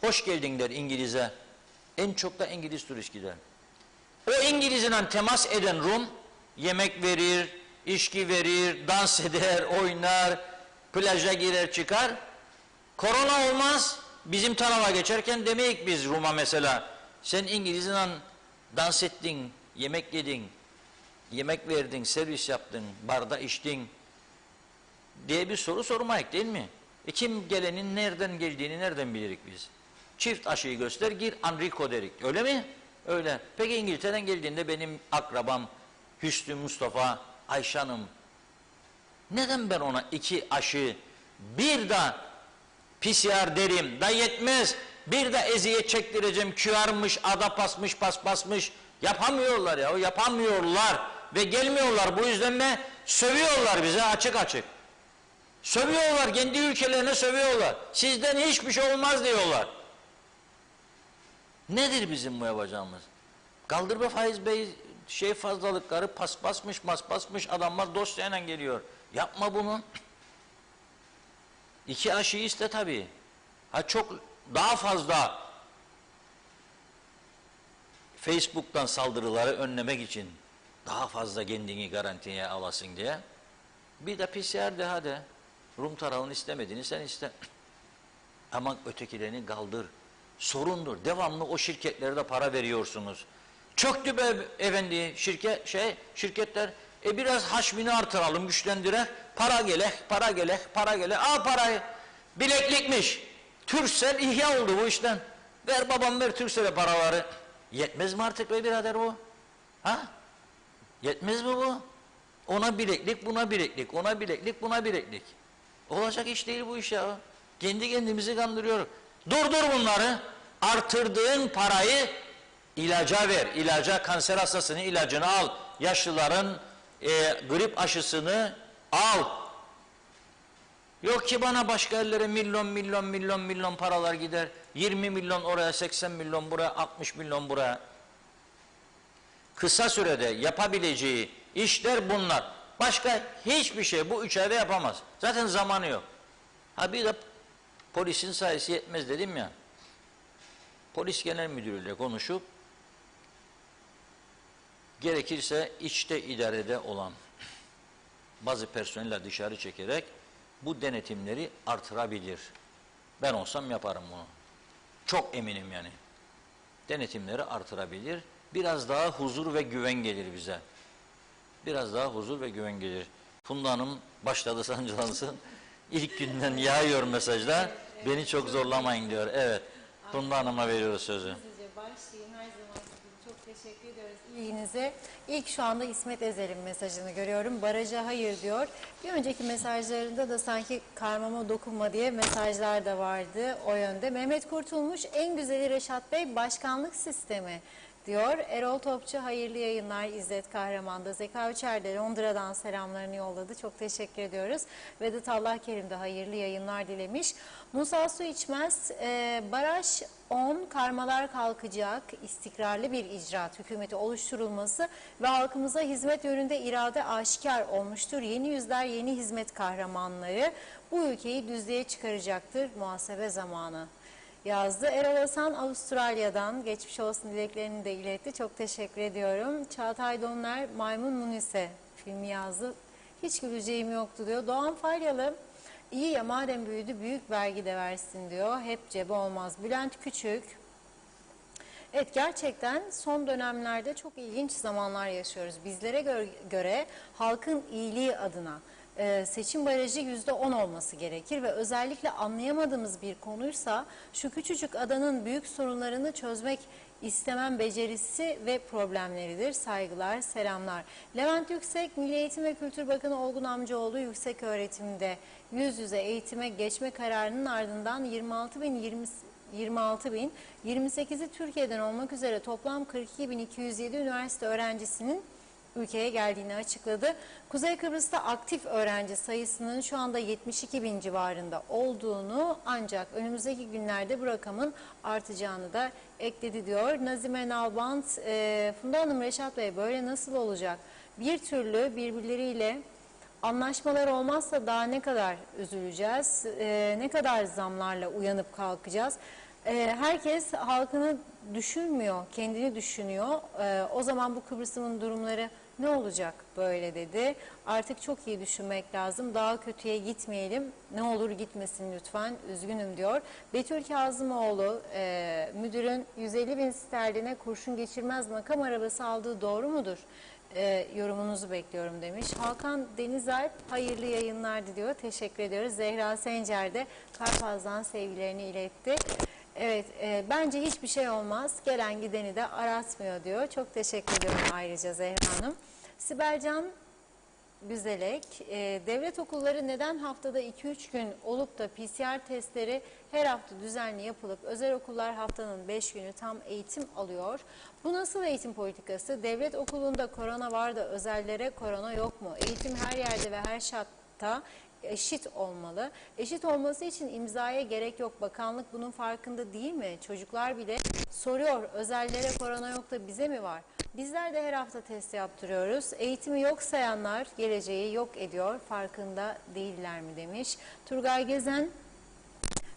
hoş geldin der İngiliz'e. En çok da İngiliz turist gider. O İngiliz'le temas eden Rum, yemek verir, içki verir, dans eder, oynar, plaja girer çıkar. Korona olmaz. Bizim tarafa geçerken demeyik biz Rum'a mesela. Sen İngiliz'le dans ettin, yemek yedin, yemek verdin, servis yaptın, barda içtin diye bir soru sormayık değil mi? Kim gelenin nereden geldiğini nereden bilirik biz? Çift aşıyı göster, gir Enrico derik. Öyle mi? Öyle. Peki İngiltere'den geldiğinde benim akrabam Hüsnü Mustafa, Ayşe Hanım, neden ben ona 2 aşı bir de PCR derim da yetmez. bir de eziyet çektireceğim. QR'mış, adapasmış, paspasmış. Yapamıyorlar ya, yapamıyorlar. Ve gelmiyorlar. Bu yüzden de sövüyorlar bize açık açık. Sövüyorlar, kendi ülkelerine sövüyorlar. Sizden hiçbir şey olmaz diyorlar. Nedir bizim bu yapacağımız? Kaldırma faiz bey fazlalıkları paspasmış, maspasmış adamlar dosyayla geliyor. Yapma bunu. 2 aşıyı iste tabii. Ha çok daha fazla Facebook'tan saldırıları önlemek için daha fazla kendini garantiye alasın diye. Bir de PCR de hadi. Rum tarafını istemediğini sen iste. Ama ötekilerini kaldır. Sorundur. Devamlı o şirketlere de para veriyorsunuz. Çöktü be efendi şirketler. Biraz haşmini artıralım, güçlendirek. Para gele. Al parayı. Bileklikmiş. Türksel ihya oldu bu işten. Ver babam ver Türksel'e paraları. Yetmez mi artık be birader bu? Ha? Yetmez mi bu? Ona bileklik, buna bileklik, ona bileklik, buna bileklik. Olacak iş değil bu iş ya. Kendi kendimizi kandırıyoruz. Durdur bunları. Artırdığın parayı ilaca ver. İlaca, kanser hastasının ilacını al. Yaşlıların grip aşısını al. Yok ki bana başka yerlere milyon paralar gider. 20 milyon oraya, 80 milyon buraya, 60 milyon buraya. Kısa sürede yapabileceği işler bunlar. Başka hiçbir şey bu 3 ayda yapamaz. Zaten zamanı yok. Ha bir de polisin sayısı yetmez dedim ya. Polis Genel Müdürü'yle konuşup gerekirse içte idarede olan bazı personeller dışarı çekerek bu denetimleri artırabilir. Ben olsam yaparım bunu. Çok eminim yani. Denetimleri artırabilir. Biraz daha huzur ve güven gelir bize. Biraz daha huzur ve güven gelir. Funda Hanım başladı sancılansın. İlk günden yağıyor mesajlar. Beni çok zorlamayın diyor. Evet. Funda Hanım'a veriyoruz sözü. Hızlıca başlayayım. Her zaman gibi çok teşekkür ediyoruz ilginize. İlk şu anda İsmet Ezel'in mesajını görüyorum. Baraja hayır diyor. Bir önceki mesajlarında da sanki karmama dokunma diye mesajlar da vardı o yönde. Mehmet Kurtulmuş en güzeli Reşat Bey başkanlık sistemi diyor. Erol Topçu hayırlı yayınlar. İzzet Kahraman'da. Zeka Üçer de Londra'dan selamlarını yolladı. Çok teşekkür ediyoruz. Vedat Allahkerim de hayırlı yayınlar dilemiş. Musa Su İçmez baraj 10 karmalar kalkacak. İstikrarlı bir icraat hükümeti oluşturulması ve halkımıza hizmet yönünde irade aşikar olmuştur. Yeni yüzler, yeni hizmet kahramanları bu ülkeyi düzlüğe çıkaracaktır. Muhasebe zamanı yazdı. Erol Hasan Avustralya'dan geçmiş olsun dileklerini de iletti. Çok teşekkür ediyorum. Çağatay Donlar Maymun Munise filmi yazdı. Hiç güleceğim yoktu diyor. Doğan Falyalı iyi ya madem büyüdü büyük vergi de versin diyor. Hep cebe olmaz. Bülent Küçük. Evet gerçekten son dönemlerde çok ilginç zamanlar yaşıyoruz. Bizlere göre halkın iyiliği adına seçim barajı %10 olması gerekir ve özellikle anlayamadığımız bir konuysa şu küçücük adanın büyük sorunlarını çözmek istemem becerisi ve problemleridir. Saygılar, selamlar. Levent Yüksek, Milli Eğitim ve Kültür Bakanı Olgun Amcaoğlu yüksek öğretimde yüz yüze eğitime geçme kararının ardından 26 bin, 28'i Türkiye'den olmak üzere toplam 42.207 üniversite öğrencisinin ülkeye geldiğini açıkladı. Kuzey Kıbrıs'ta aktif öğrenci sayısının şu anda 72 bin civarında olduğunu ancak önümüzdeki günlerde bu rakamın artacağını da ekledi diyor. Nazime Nalbant, Funda Hanım Reşat Bey böyle nasıl olacak? Bir türlü birbirleriyle anlaşmalar olmazsa daha ne kadar üzüleceğiz, ne kadar zamlarla uyanıp kalkacağız? Herkes halkını düşünmüyor, kendini düşünüyor. O zaman bu Kıbrıs'ın durumları ne olacak böyle dedi. Artık çok iyi düşünmek lazım. Daha kötüye gitmeyelim. Ne olur gitmesin lütfen. Üzgünüm diyor. Betül Kazımoğlu müdürün 150 bin sterline kurşun geçirmez makam arabası aldığı doğru mudur? Yorumunuzu bekliyorum demiş. Hakan Denizalp hayırlı yayınlar diliyor. Teşekkür ediyoruz. Zehra Sencer de Karpaz'dan sevgilerini iletti. Evet, bence hiçbir şey olmaz. Gelen gideni de aratmıyor diyor. Çok teşekkür ediyorum ayrıca Zehra Hanım. Sibelcan Güzelek, devlet okulları neden haftada 2-3 gün olup da PCR testleri her hafta düzenli yapılıp özel okullar haftanın 5 günü tam eğitim alıyor? Bu nasıl eğitim politikası? Devlet okulunda korona var da özellere korona yok mu? Eğitim her yerde ve her şartta eşit olmalı. Eşit olması için imzaya gerek yok. Bakanlık bunun farkında değil mi? Çocuklar bile soruyor, özellere korona yok da bize mi var? Bizler de her hafta test yaptırıyoruz. Eğitimi yok sayanlar geleceği yok ediyor. Farkında değiller mi demiş. Turgay Gezen,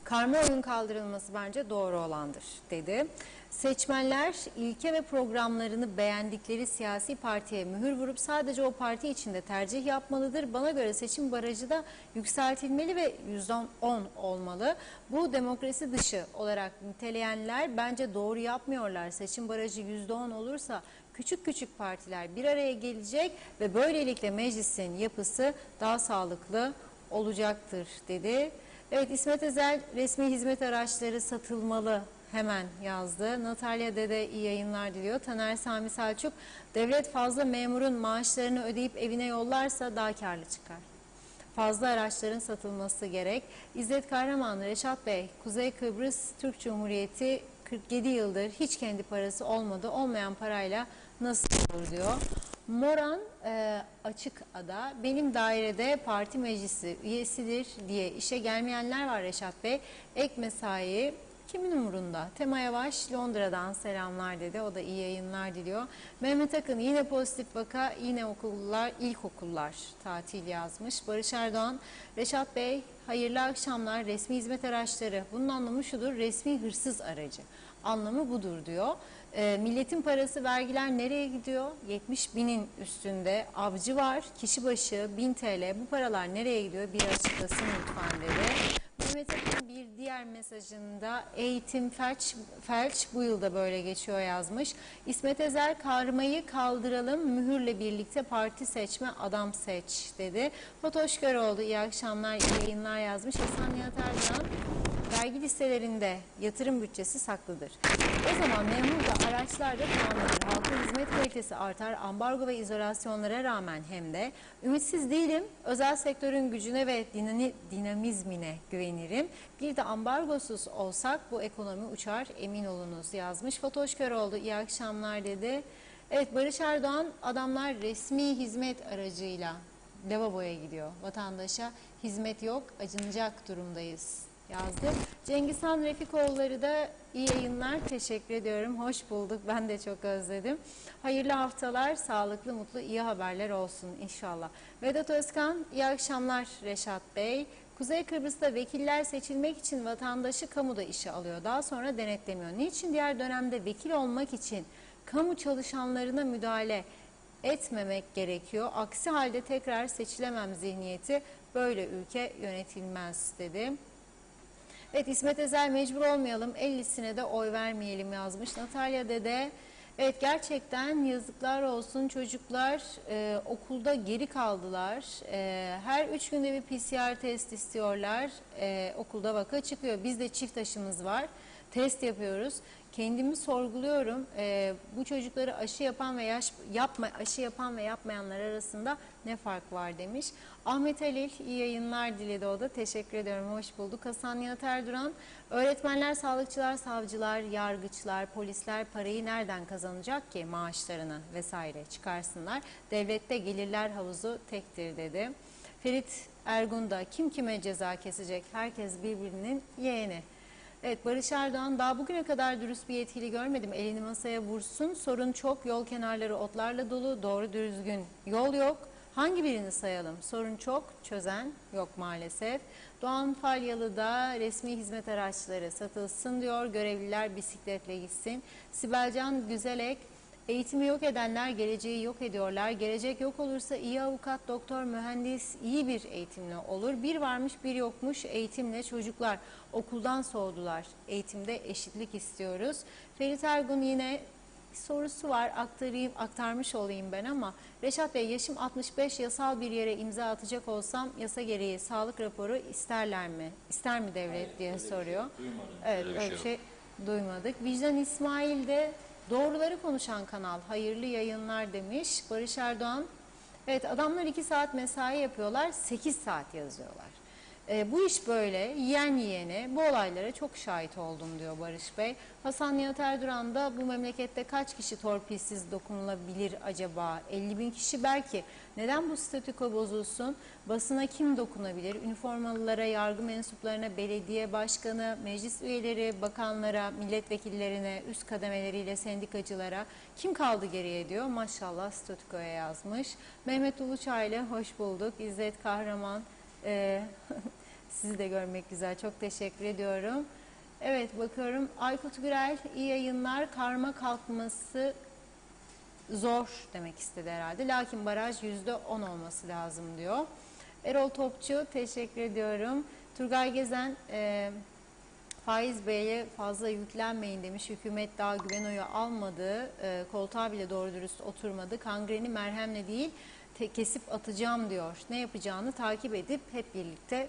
karma oyun kaldırılması bence doğru olandır dedi. Seçmenler ilke ve programlarını beğendikleri siyasi partiye mühür vurup sadece o parti içinde tercih yapmalıdır. Bana göre seçim barajı da yükseltilmeli ve %10 olmalı. Bu demokrasi dışı olarak niteleyenler bence doğru yapmıyorlar. Seçim barajı %10 olursa küçük küçük partiler bir araya gelecek ve böylelikle meclisin yapısı daha sağlıklı olacaktır dedi. Evet, İsmet Ezel resmi hizmet araçları satılmalı hemen yazdı. Natalya Dede iyi yayınlar diliyor. Taner Sami Selçuk, devlet fazla memurun maaşlarını ödeyip evine yollarsa daha karlı çıkar. Fazla araçların satılması gerek. İzzet Kahraman, Reşat Bey, Kuzey Kıbrıs Türk Cumhuriyeti 47 yıldır hiç kendi parası olmadı. Olmayan parayla nasıl olur diyor. Moran Açık Ada, benim dairede parti meclisi üyesidir diye işe gelmeyenler var Reşat Bey. Ek mesai kimin umurunda? Tema Yavaş Londra'dan selamlar dedi. O da iyi yayınlar diliyor. Mehmet Akın, yine pozitif vaka, yine okullar, ilkokullar tatil yazmış. Barış Erdoğan, Reşat Bey hayırlı akşamlar. Resmi hizmet araçları, bunun anlamı şudur: resmi hırsız aracı. Anlamı budur diyor. Milletin parası, vergiler nereye gidiyor? 70 binin üstünde avcı var. Kişi başı 1000 TL. Bu paralar nereye gidiyor? Bir açıklasın lütfen dedi. Mehmet Akın bir diğer mesajında eğitim felç bu yılda böyle geçiyor yazmış. İsmet Ezer, karmayı kaldıralım, mühürle birlikte parti seçme, adam seç dedi. Fatoş Köroğlu iyi akşamlar, iyi yayınlar yazmış. Hasan Nihat Erdoğan, vergi listelerinde yatırım bütçesi saklıdır. O zaman memur da araçlar da tamamlanır. Halkın hizmet kalitesi artar. Ambargo ve izolasyonlara rağmen hem de ümitsiz değilim. Özel sektörün gücüne ve dinamizmine güvenirim. Bir de ambargosuz olsak bu ekonomi uçar, emin olunuz yazmış. Fatoş Köroğlu iyi akşamlar dedi. Evet, Barış Erdoğan, adamlar resmi hizmet aracıyla lavaboya gidiyor. Vatandaşa hizmet yok, acınacak durumdayız yazdı. Cengizhan Refikoğulları da iyi yayınlar, teşekkür ediyorum. Hoş bulduk, ben de çok özledim. Hayırlı haftalar, sağlıklı, mutlu, iyi haberler olsun inşallah. Vedat Özkan, iyi akşamlar Reşat Bey. Kuzey Kıbrıs'ta vekiller seçilmek için vatandaşı kamuda işe alıyor. Daha sonra denetlemiyor. Niçin diğer dönemde vekil olmak için kamu çalışanlarına müdahale etmemek gerekiyor? Aksi halde tekrar seçilemem zihniyeti, böyle ülke yönetilmez dedi. Evet, İsmet Ezel, mecbur olmayalım, 50'sine de oy vermeyelim yazmış. Natalya Dede, evet gerçekten yazıklar olsun, çocuklar okulda geri kaldılar. Her 3 günde bir PCR test istiyorlar. Okulda vaka çıkıyor. Bizde çift aşımız var. Test yapıyoruz. Kendimi sorguluyorum. Bu çocukları aşı yapan ve aşı yapan ve yapmayanlar arasında ne fark var demiş. Ahmet Halil iyi yayınlar diledi, o da. Teşekkür ediyorum. Hoş bulduk. Hasan Nihat Erduran, öğretmenler, sağlıkçılar, savcılar, yargıçlar, polisler parayı nereden kazanacak ki? Maaşlarını vesaire çıkarsınlar. Devlette gelirler havuzu tektir dedi. Ferit Ergun da, kim kime ceza kesecek? Herkes birbirinin yeğeni. Evet, Barış Erdoğan, daha bugüne kadar dürüst bir yetkili görmedim. Elini masaya vursun. Sorun çok. Yol kenarları otlarla dolu. Doğru düzgün yol yok. Hangi birini sayalım? Sorun çok. Çözen yok maalesef. Doğan Falyalı'da resmi hizmet araçları satılsın diyor. Görevliler bisikletle gitsin. Sibelcan Güzelek, eğitimi yok edenler geleceği yok ediyorlar. Gelecek yok olursa iyi avukat, doktor, mühendis iyi bir eğitimle olur. Bir varmış bir yokmuş eğitimle, çocuklar okuldan soğudular. Eğitimde eşitlik istiyoruz. Ferit Ergun yine sorusu var, aktarmış olayım ben ama. Reşat Bey, yaşım 65, yasal bir yere imza atacak olsam yasa gereği sağlık raporu isterler mi? İster mi devlet diye soruyor. Evet, öyle bir şey duymadık. Vicdan İsmail de, doğruları konuşan kanal, hayırlı yayınlar demiş. Barış Erdoğan, Evet, adamlar 2 saat mesai yapıyorlar, 8 saat yazıyorlar. Bu iş böyle, yiyen yiyene, bu olaylara çok şahit oldum diyor Barış Bey. Hasan Nihat Erduran da bu memlekette kaç kişi torpilsiz dokunulabilir acaba? 50.000 kişi belki. Neden bu statüko bozulsun? Basına kim dokunabilir? Üniformalılara, yargı mensuplarına, belediye başkanı, meclis üyeleri, bakanlara, milletvekillerine, üst kademeleriyle sendikacılara kim kaldı geriye diyor. Maşallah statükoya yazmış. Mehmet Uluçay ile hoş bulduk. İzzet Kahraman. Sizi de görmek güzel. Çok teşekkür ediyorum. Evet, bakıyorum. Aykut Gürel, iyi yayınlar. Karma kalkması zor demek istedi herhalde. Lakin baraj %10 olması lazım diyor. Erol Topçu, teşekkür ediyorum. Turgay Gezen, Faiz Bey'e fazla yüklenmeyin demiş. Hükümet daha güven oyu almadı. Koltuğa bile doğru dürüst oturmadı. Kangreni merhemle değil, kesip atacağım diyor. Ne yapacağını takip edip hep birlikte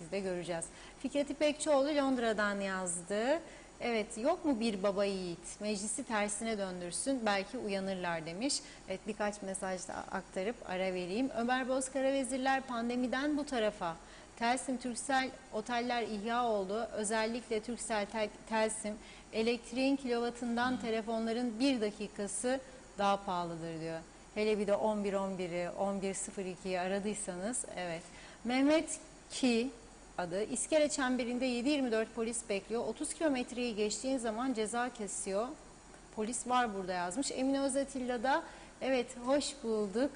biz de göreceğiz. Fikret İpekçioğlu Londra'dan yazdı. Evet, yok mu bir baba yiğit? Meclisi tersine döndürsün, belki uyanırlar demiş. Evet, birkaç mesaj da aktarıp ara vereyim. Ömer Bozkara Vezirler pandemiden bu tarafa. Telsim Turkcell oteller ihya oldu. Özellikle Turkcell Telsim elektriğin kilovatından telefonların 1 dakikası daha pahalıdır diyor. Hele bir de 11.11'i 11.02'yi aradıysanız evet. Mehmet Ki adı İskele çemberinde 7/24 polis bekliyor. 30 kilometreyi geçtiğin zaman ceza kesiyor. Polis var burada yazmış. Emine Özatilla'da evet hoş bulduk.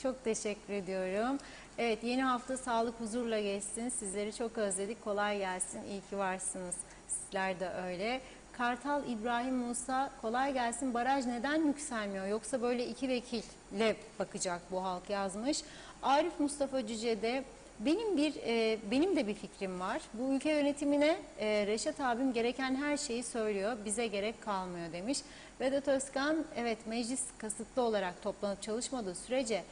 Çok teşekkür ediyorum. Evet, yeni hafta sağlık huzurla geçsin. Sizleri çok özledik. Kolay gelsin. İyi ki varsınız. Sizler de öyle. Kartal İbrahim Musa, kolay gelsin. Baraj neden yükselmiyor? Yoksa böyle iki vekille bakacak bu halk yazmış. Arif Mustafa Cüce'de benim de bir fikrim var. Bu ülke yönetimine Reşat abim gereken her şeyi söylüyor. Bize gerek kalmıyor demiş. Vedat Özkan, evet meclis kasıtlı olarak toplanıp çalışmadığı sürece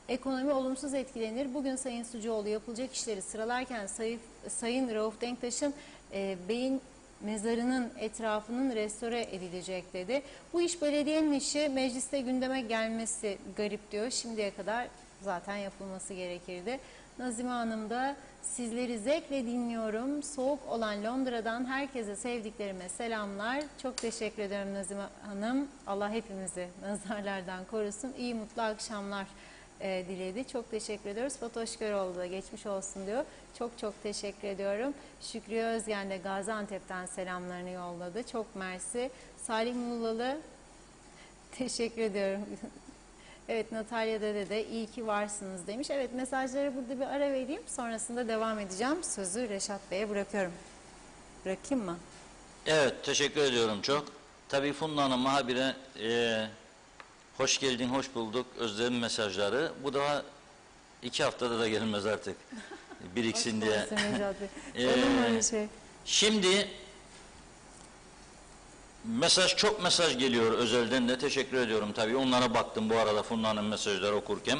ekonomi olumsuz etkilenir. Bugün Sayın Sucuoğlu yapılacak işleri sıralarken Sayın Rauf Denktaş'ın beyin mezarının etrafının restore edilecek dedi. Bu iş belediyenin işi, mecliste gündeme gelmesi garip diyor. Şimdiye kadar zaten yapılması gerekirdi. Nazime Hanım da sizleri zevkle dinliyorum. Soğuk olan Londra'dan herkese sevdiklerime selamlar. Çok teşekkür ederim Nazime Hanım. Allah hepimizi nazarlardan korusun. İyi mutlu akşamlar diledi. Çok teşekkür ediyoruz. Fatoş Göroğlu da geçmiş olsun diyor. Çok çok teşekkür ediyorum. Şükrü Özgen de Gaziantep'ten selamlarını yolladı. Çok mersi. Salih Muğlalı teşekkür ediyorum. Evet, Natalya Dede de iyi ki varsınız demiş. Evet, mesajlara burada bir ara vereyim. Sonrasında devam edeceğim. Sözü Reşat Bey'e bırakıyorum. Bırakayım mı? Evet, teşekkür ediyorum çok. Tabii Funda Hanım habire hoş geldin, hoş bulduk, özledim mesajları. Bu da 2 haftada da gelmez artık. Biriksin diye. Olur mu öyle şey? Şimdi çok mesaj geliyor özelden de, teşekkür ediyorum tabii. Onlara baktım bu arada Funda'nın mesajları okurken.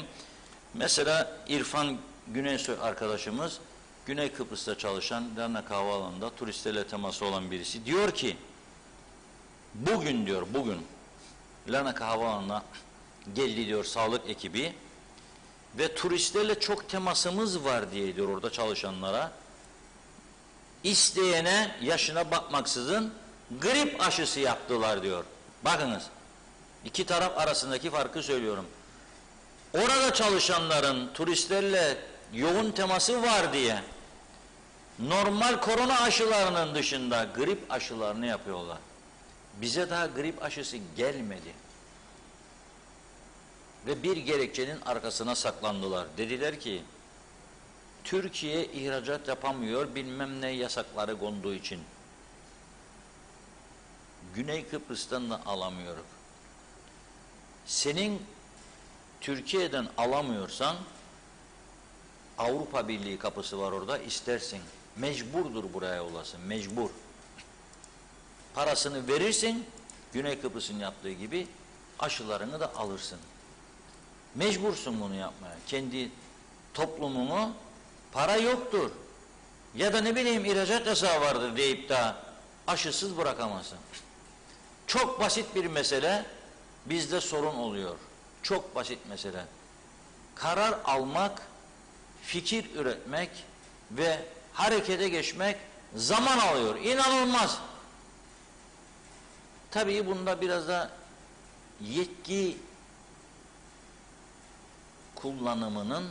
Mesela İrfan Güneysoy arkadaşımız, Güney Kıbrıs'ta çalışan Larnaca Havaalanı'nda turistlerle teması olan birisi. Diyor ki, bugün Larnaca Havaalanı'na geldi diyor sağlık ekibi ve turistlerle çok temasımız var diye diyor orada çalışanlara. İsteyene yaşına bakmaksızın grip aşısı yaptılar diyor. Bakınız, iki taraf arasındaki farkı söylüyorum. Orada çalışanların turistlerle yoğun teması var diye normal korona aşılarının dışında grip aşılarını yapıyorlar. Bize daha grip aşısı gelmedi. Ve bir gerekçenin arkasına saklandılar. Dediler ki, Türkiye ihracat yapamıyor, bilmem ne yasakları konduğu için. Güney Kıbrıs'tan da alamıyoruz. Senin Türkiye'den alamıyorsan, Avrupa Birliği kapısı var orada, istersin. Mecburdur buraya olasın, mecbur. Parasını verirsin, Güney Kıbrıs'ın yaptığı gibi aşılarını da alırsın. Mecbursun bunu yapmaya. Kendi toplumunu, para yoktur. Ya da ne bileyim ihracat yasağı vardır deyip de aşısız bırakamazsın. Çok basit bir mesele bizde sorun oluyor. Çok basit mesele. karar almak, fikir üretmek ve harekete geçmek zaman alıyor. İnanılmaz. Tabii bunda biraz da yetki kullanımının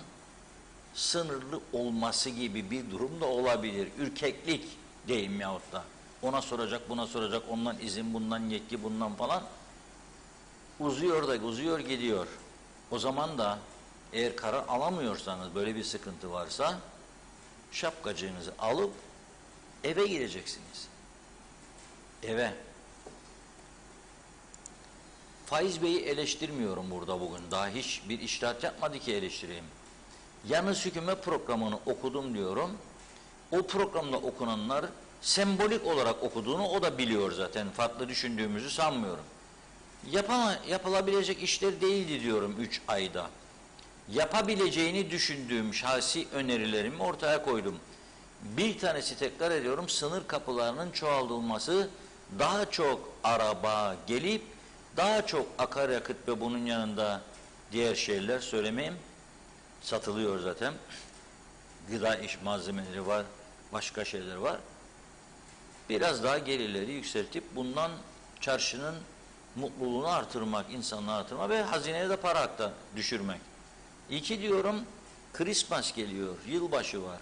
sınırlı olması gibi bir durum da olabilir. Ürkeklik deyim yahut da. Ona soracak, buna soracak, ondan izin, bundan yetki, bundan falan. Uzuyor da uzuyor gidiyor. O zaman da eğer karar alamıyorsanız, böyle bir sıkıntı varsa, şapkacığınızı alıp eve gireceksiniz. Eve. Faiz Bey'i eleştirmiyorum burada bugün. Daha hiçbir iştahat yapmadı ki eleştireyim. Yalnız hükümet programını okudum diyorum. O programda okunanlar sembolik olarak okuduğunu o da biliyor zaten. Farklı düşündüğümüzü sanmıyorum. Yapılabilecek işler değildi diyorum 3 ayda. Yapabileceğini düşündüğüm şahsi önerilerimi ortaya koydum. Bir tanesi, tekrar ediyorum, sınır kapılarının çoğaltılması, daha çok araba gelip daha çok akaryakıt ve bunun yanında diğer şeyler söylemeyeyim, satılıyor zaten. Gıda iş malzemeleri var, başka şeyler var. Biraz daha gelirleri yükseltip bundan çarşının mutluluğunu artırmak, insanlığı artırmak ve hazineye de para hatta düşürmek. İki diyorum, Christmas geliyor, yılbaşı var.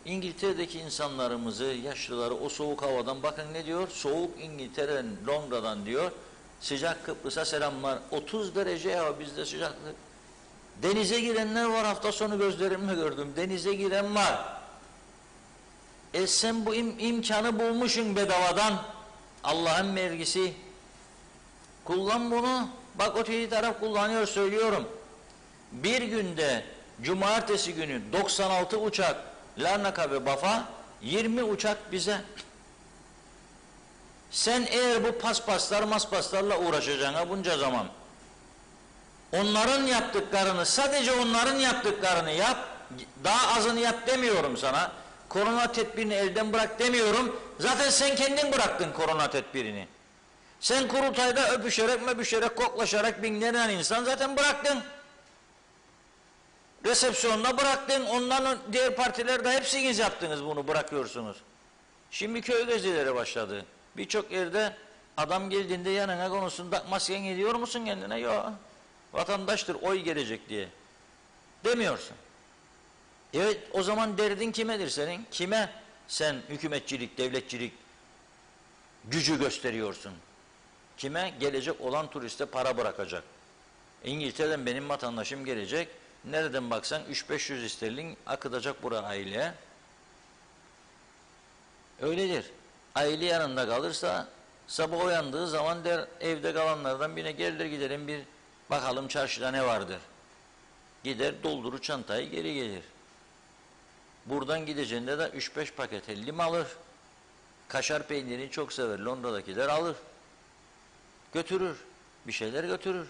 İngiltere'deki insanlarımızı, yaşlıları o soğuk havadan, bakın ne diyor? Soğuk İngiltere'den, Londra'dan diyor. Sıcak Kıbrıs'a selamlar. 30 derece ya bizde sıcaklık. Denize girenler var, hafta sonu gözlerimle gördüm. Denize giren var. Sen bu imkanı bulmuşsun bedavadan. Allah'ın vergisi. Kullan bunu. Bak öteki taraf kullanıyor, söylüyorum. Bir günde cumartesi günü 96 uçak Larnaka ve Bafa, 20 uçak bize. Sen eğer bu maspaslarla uğraşacaksın bunca zaman, onların yaptıklarını, sadece onların yaptıklarını yap, daha azını yap demiyorum sana. Korona tedbirini elden bırak demiyorum. Zaten sen kendin bıraktın korona tedbirini. Sen kurultayda öpüşerek, koklaşarak binlerden insan zaten bıraktın. Resepsiyonda bıraktın. Ondan diğer partilerde hepsiniz yaptınız bunu, bırakıyorsunuz. Şimdi köy gezileri başladı. Birçok yerde adam geldiğinde yanına konusunda masken ediyor musun kendine? Yok. Vatandaştır, oy gelecek diye. Demiyorsun. Evet, o zaman derdin kimedir senin? Kime sen hükümetçilik, devletçilik gücü gösteriyorsun? Kime? Gelecek olan turiste para bırakacak. İngiltere'den benim vatandaşım gelecek. Nereden baksan 300-500 sterlin akıtacak buraya aileye. Öyledir. Aile yanında kalırsa sabah uyandığı zaman der, evde kalanlardan birine gelir gidelim bir bakalım çarşıda ne vardır. Gider doldurur çantayı, geri gelir. Buradan gideceğinde de 3-5 paket hellim alır. Kaşar peynirini çok sever. Londra'dakiler alır. Götürür. Bir şeyler götürür.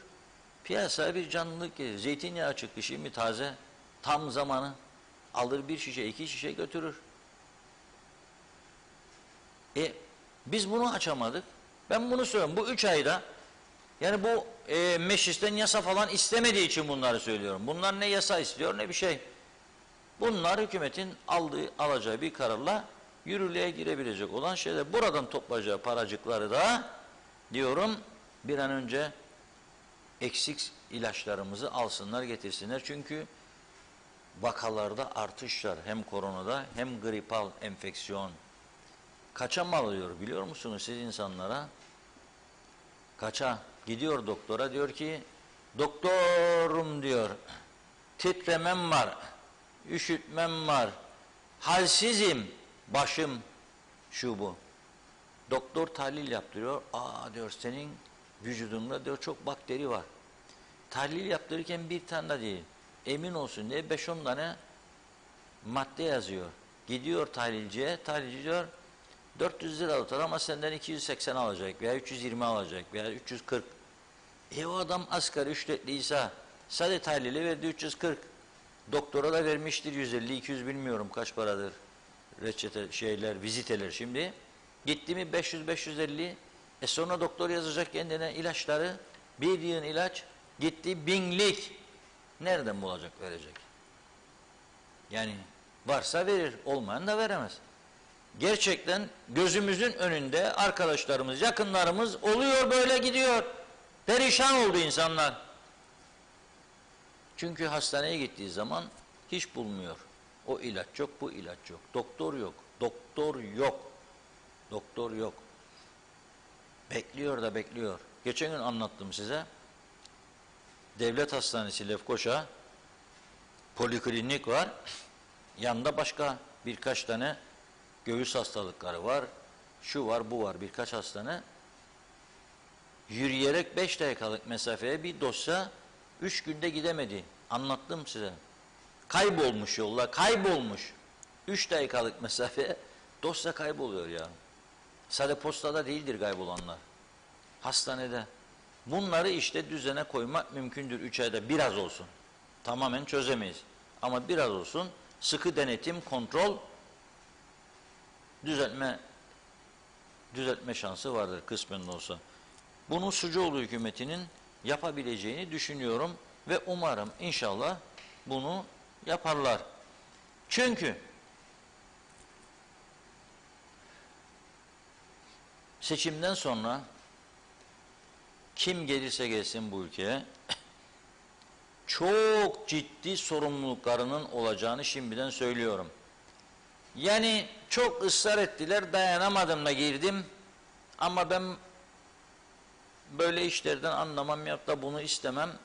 Piyasaya bir canlılık gelir. Zeytinyağı çıktı şimdi taze. Tam zamanı. Alır bir şişe, 2 şişe götürür. Biz bunu açamadık. Ben bunu söylüyorum. Bu 3 ayda, yani bu meclisten yasa falan istemediği için bunları söylüyorum. Bunlar ne yasa istiyor ne bir şey. Bunlar hükümetin alacağı bir kararla yürürlüğe girebilecek olan şeyler. Buradan toplayacağı paracıkları da diyorum bir an önce eksik ilaçlarımızı alsınlar, getirsinler. Çünkü vakalarda artış var. Hem koronada hem gripal enfeksiyon. Kaça mal alıyor biliyor musunuz siz insanlara? Kaça? Gidiyor doktora, diyor ki doktorum diyor, titremem var, üşütmem var, halsizim, başım şu bu. Doktor tahlil yaptırıyor. Diyor senin vücudunda diyor çok bakteri var. Tahlil yaptırırken bir tane de değil. Emin olsun diye 5-10 tane madde yazıyor. Gidiyor tahlilciye. Tahlilci diyor 400 lira tutar ama senden 280 alacak veya 320 alacak veya 340. O adam asgari ücretliyse sadece tahlili verdi 340. Doktora da vermiştir 150-200 bilmiyorum kaç paradır. Reçete viziteler şimdi. Gitti mi 500-550. Sonra doktor yazacak kendine ilaçları. Bir yığın ilaç gitti 1000'lik. Nereden bulacak, verecek? Yani varsa verir, olmayan da veremez. Gerçekten gözümüzün önünde arkadaşlarımız, yakınlarımız oluyor, böyle gidiyor. Perişan oldu insanlar. Çünkü hastaneye gittiği zaman hiç bulmuyor. O ilaç yok, bu ilaç yok. Doktor yok, doktor yok. Doktor yok. Bekliyor da bekliyor. Geçen gün anlattım size. Devlet Hastanesi Lefkoşa, poliklinik var. Yanında başka birkaç tane göğüs hastalıkları var. Şu var, bu var, birkaç hastane. Yürüyerek 5 dakikalık mesafeye bir dosya 3 günde gidemedi. Anlattım size. Kaybolmuş yollar, kaybolmuş. 3 dakikalık mesafeye dosya kayboluyor ya. Sadece postada değildir kaybolanlar. Hastanede. Bunları işte düzene koymak mümkündür 3 ayda, biraz olsun. Tamamen çözemeyiz. Ama biraz olsun sıkı denetim, kontrol, düzeltme şansı vardır kısmen de olsa. Bunu Sucuoğlu hükümetinin yapabileceğini düşünüyorum ve umarım inşallah bunu yaparlar. Çünkü seçimden sonra kim gelirse gelsin bu ülkeye çok ciddi sorumluluklarının olacağını şimdiden söylüyorum. Yani çok ısrar ettiler, dayanamadım da girdim ama ben böyle işlerden anlamam ya da bunu istemem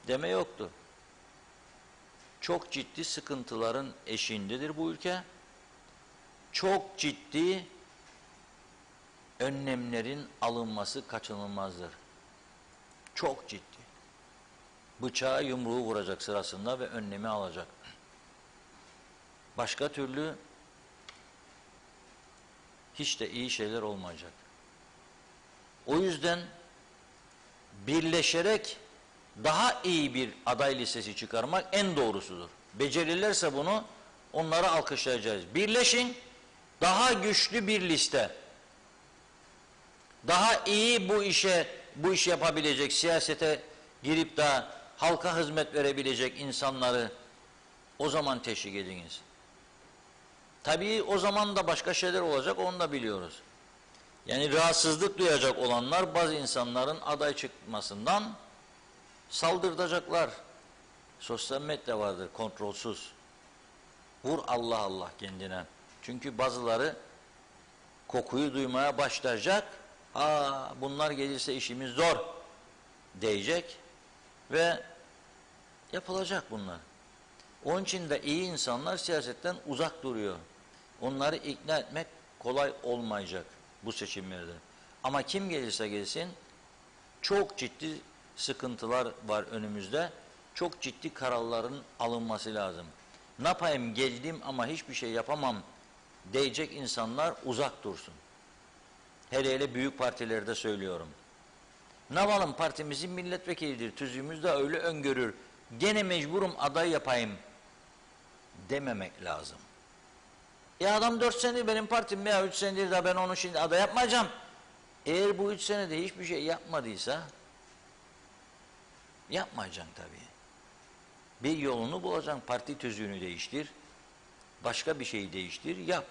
deme yoktu. Çok ciddi sıkıntıların eşiğindedir bu ülke. Çok ciddi önlemlerin alınması kaçınılmazdır. Çok ciddi. Bıçağı yumruğu vuracak sırasında ve önlemi alacak. Başka türlü hiç de iyi şeyler olmayacak. O yüzden birleşerek daha iyi bir aday listesi çıkarmak en doğrusudur. Becerirlerse bunu onları alkışlayacağız. Birleşin, daha güçlü bir liste. Daha iyi bu işi yapabilecek, siyasete girip de halka hizmet verebilecek insanları o zaman teşvik ediniz. Tabii o zaman da başka şeyler olacak, onu da biliyoruz. Yani rahatsızlık duyacak olanlar bazı insanların aday çıkmasından saldıracaklar. Sosyal medya vardır, kontrolsüz. Vur Allah Allah kendine. Çünkü bazıları kokuyu duymaya başlayacak. Bunlar gelirse işimiz zor diyecek ve yapılacak bunlar. Onun için de iyi insanlar siyasetten uzak duruyor. Onları ikna etmek kolay olmayacak bu seçimlerde. Ama kim gelirse gelsin çok ciddi sıkıntılar var önümüzde. Çok ciddi kararların alınması lazım. Ne yapayım, geldim ama hiçbir şey yapamam diyecek insanlar uzak dursun. Hele hele büyük partilerde söylüyorum. Ne yapalım, partimizin milletvekilidir, tüzüğümüz de öyle öngörür. Gene mecburum aday yapayım dememek lazım. Adam 4 senedir benim partim veya 3 senedir de ben onu şimdi aday yapmayacağım. Eğer bu 3 senede hiçbir şey yapmadıysa yapmayacaksın tabii. Bir yolunu bulacaksın. Parti tüzüğünü değiştir. Başka bir şeyi değiştir. Yap.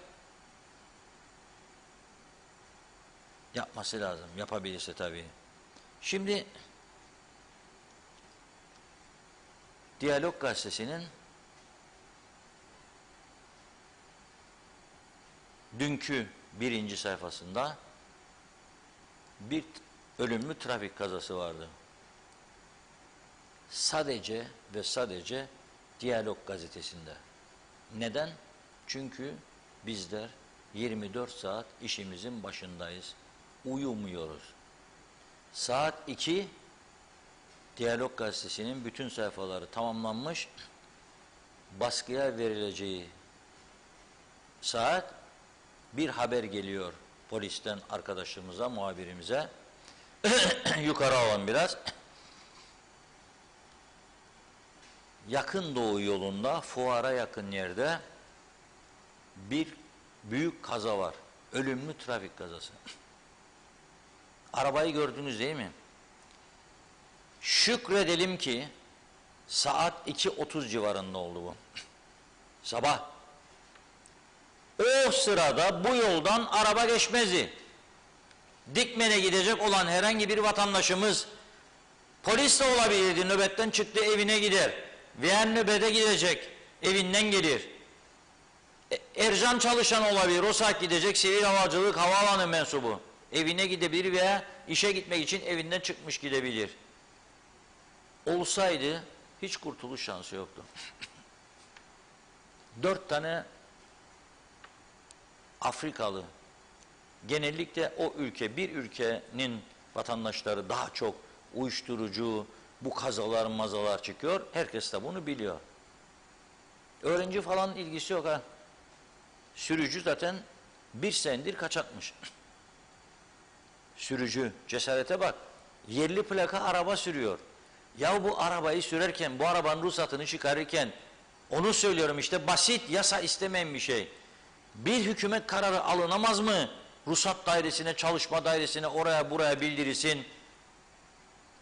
Yapması lazım. Yapabilirse tabii. Şimdi Diyalog Gazetesi'nin dünkü 1. sayfasında bir ölümlü trafik kazası vardı. Sadece ve sadece Diyalog Gazetesi'nde. Neden? Çünkü bizler 24 saat işimizin başındayız. Uyumuyoruz. Saat 2 Diyalog Gazetesi'nin bütün sayfaları tamamlanmış. Baskıya verileceği saat bir haber geliyor polisten arkadaşımıza, muhabirimize. Yukarı alalım biraz. Yakın Doğu yolunda, Fuar'a yakın yerde bir büyük kaza var. Ölümlü trafik kazası. Arabayı gördünüz değil mi? Şükredelim ki Saat 2:30 civarında oldu bu. Sabah. O sırada bu yoldan araba geçmezdi. Dikmen'e gidecek olan herhangi bir vatandaşımız, polis de olabilirdi, nöbetten çıktı evine gider. Veya nöbete gidecek, evinden gelir. Ercan çalışan olabilir, o saat gidecek, sivil havacılık havaalanı mensubu. Evine gidebilir veya işe gitmek için evinden çıkmış gidebilir. Olsaydı hiç kurtuluş şansı yoktu. 4 tane Afrikalı, genellikle o ülke, bir ülkenin vatandaşları daha çok uyuşturucu, bu kazalar mazalar çıkıyor. Herkes de bunu biliyor. Öğrenci falan ilgisi yok ha. Sürücü zaten 1 senedir kaçakmış. Sürücü, cesarete bak. Yerli plaka araba sürüyor. Ya bu arabayı sürerken, bu arabanın ruhsatını çıkarırken, onu söylüyorum işte, basit, yasa istemeyen bir şey. Bir hükümet kararı alınamaz mı? Ruhsat dairesine, çalışma dairesine, oraya buraya bildirilsin.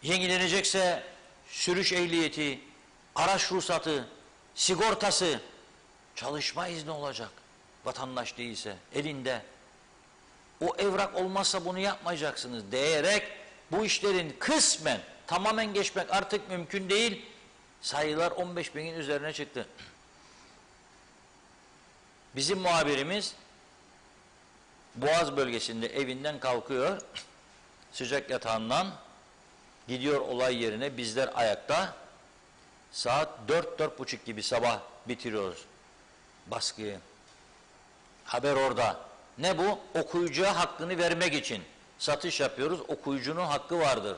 Yenilenecekse sürüş ehliyeti, araç ruhsatı, sigortası, çalışma izni olacak. Vatandaş değilse elinde. O evrak olmazsa bunu yapmayacaksınız diyerek bu işlerin kısmen tamamen geçmek artık mümkün değil. Sayılar 15.000'in üzerine çıktı. Bizim muhabirimiz Boğaz bölgesinde evinden kalkıyor, sıcak yatağından gidiyor olay yerine, bizler ayakta. Saat 4-4.30 gibi sabah bitiriyoruz baskıyı. Haber orada. Ne bu? Okuyucuya hakkını vermek için satış yapıyoruz. Okuyucunun hakkı vardır.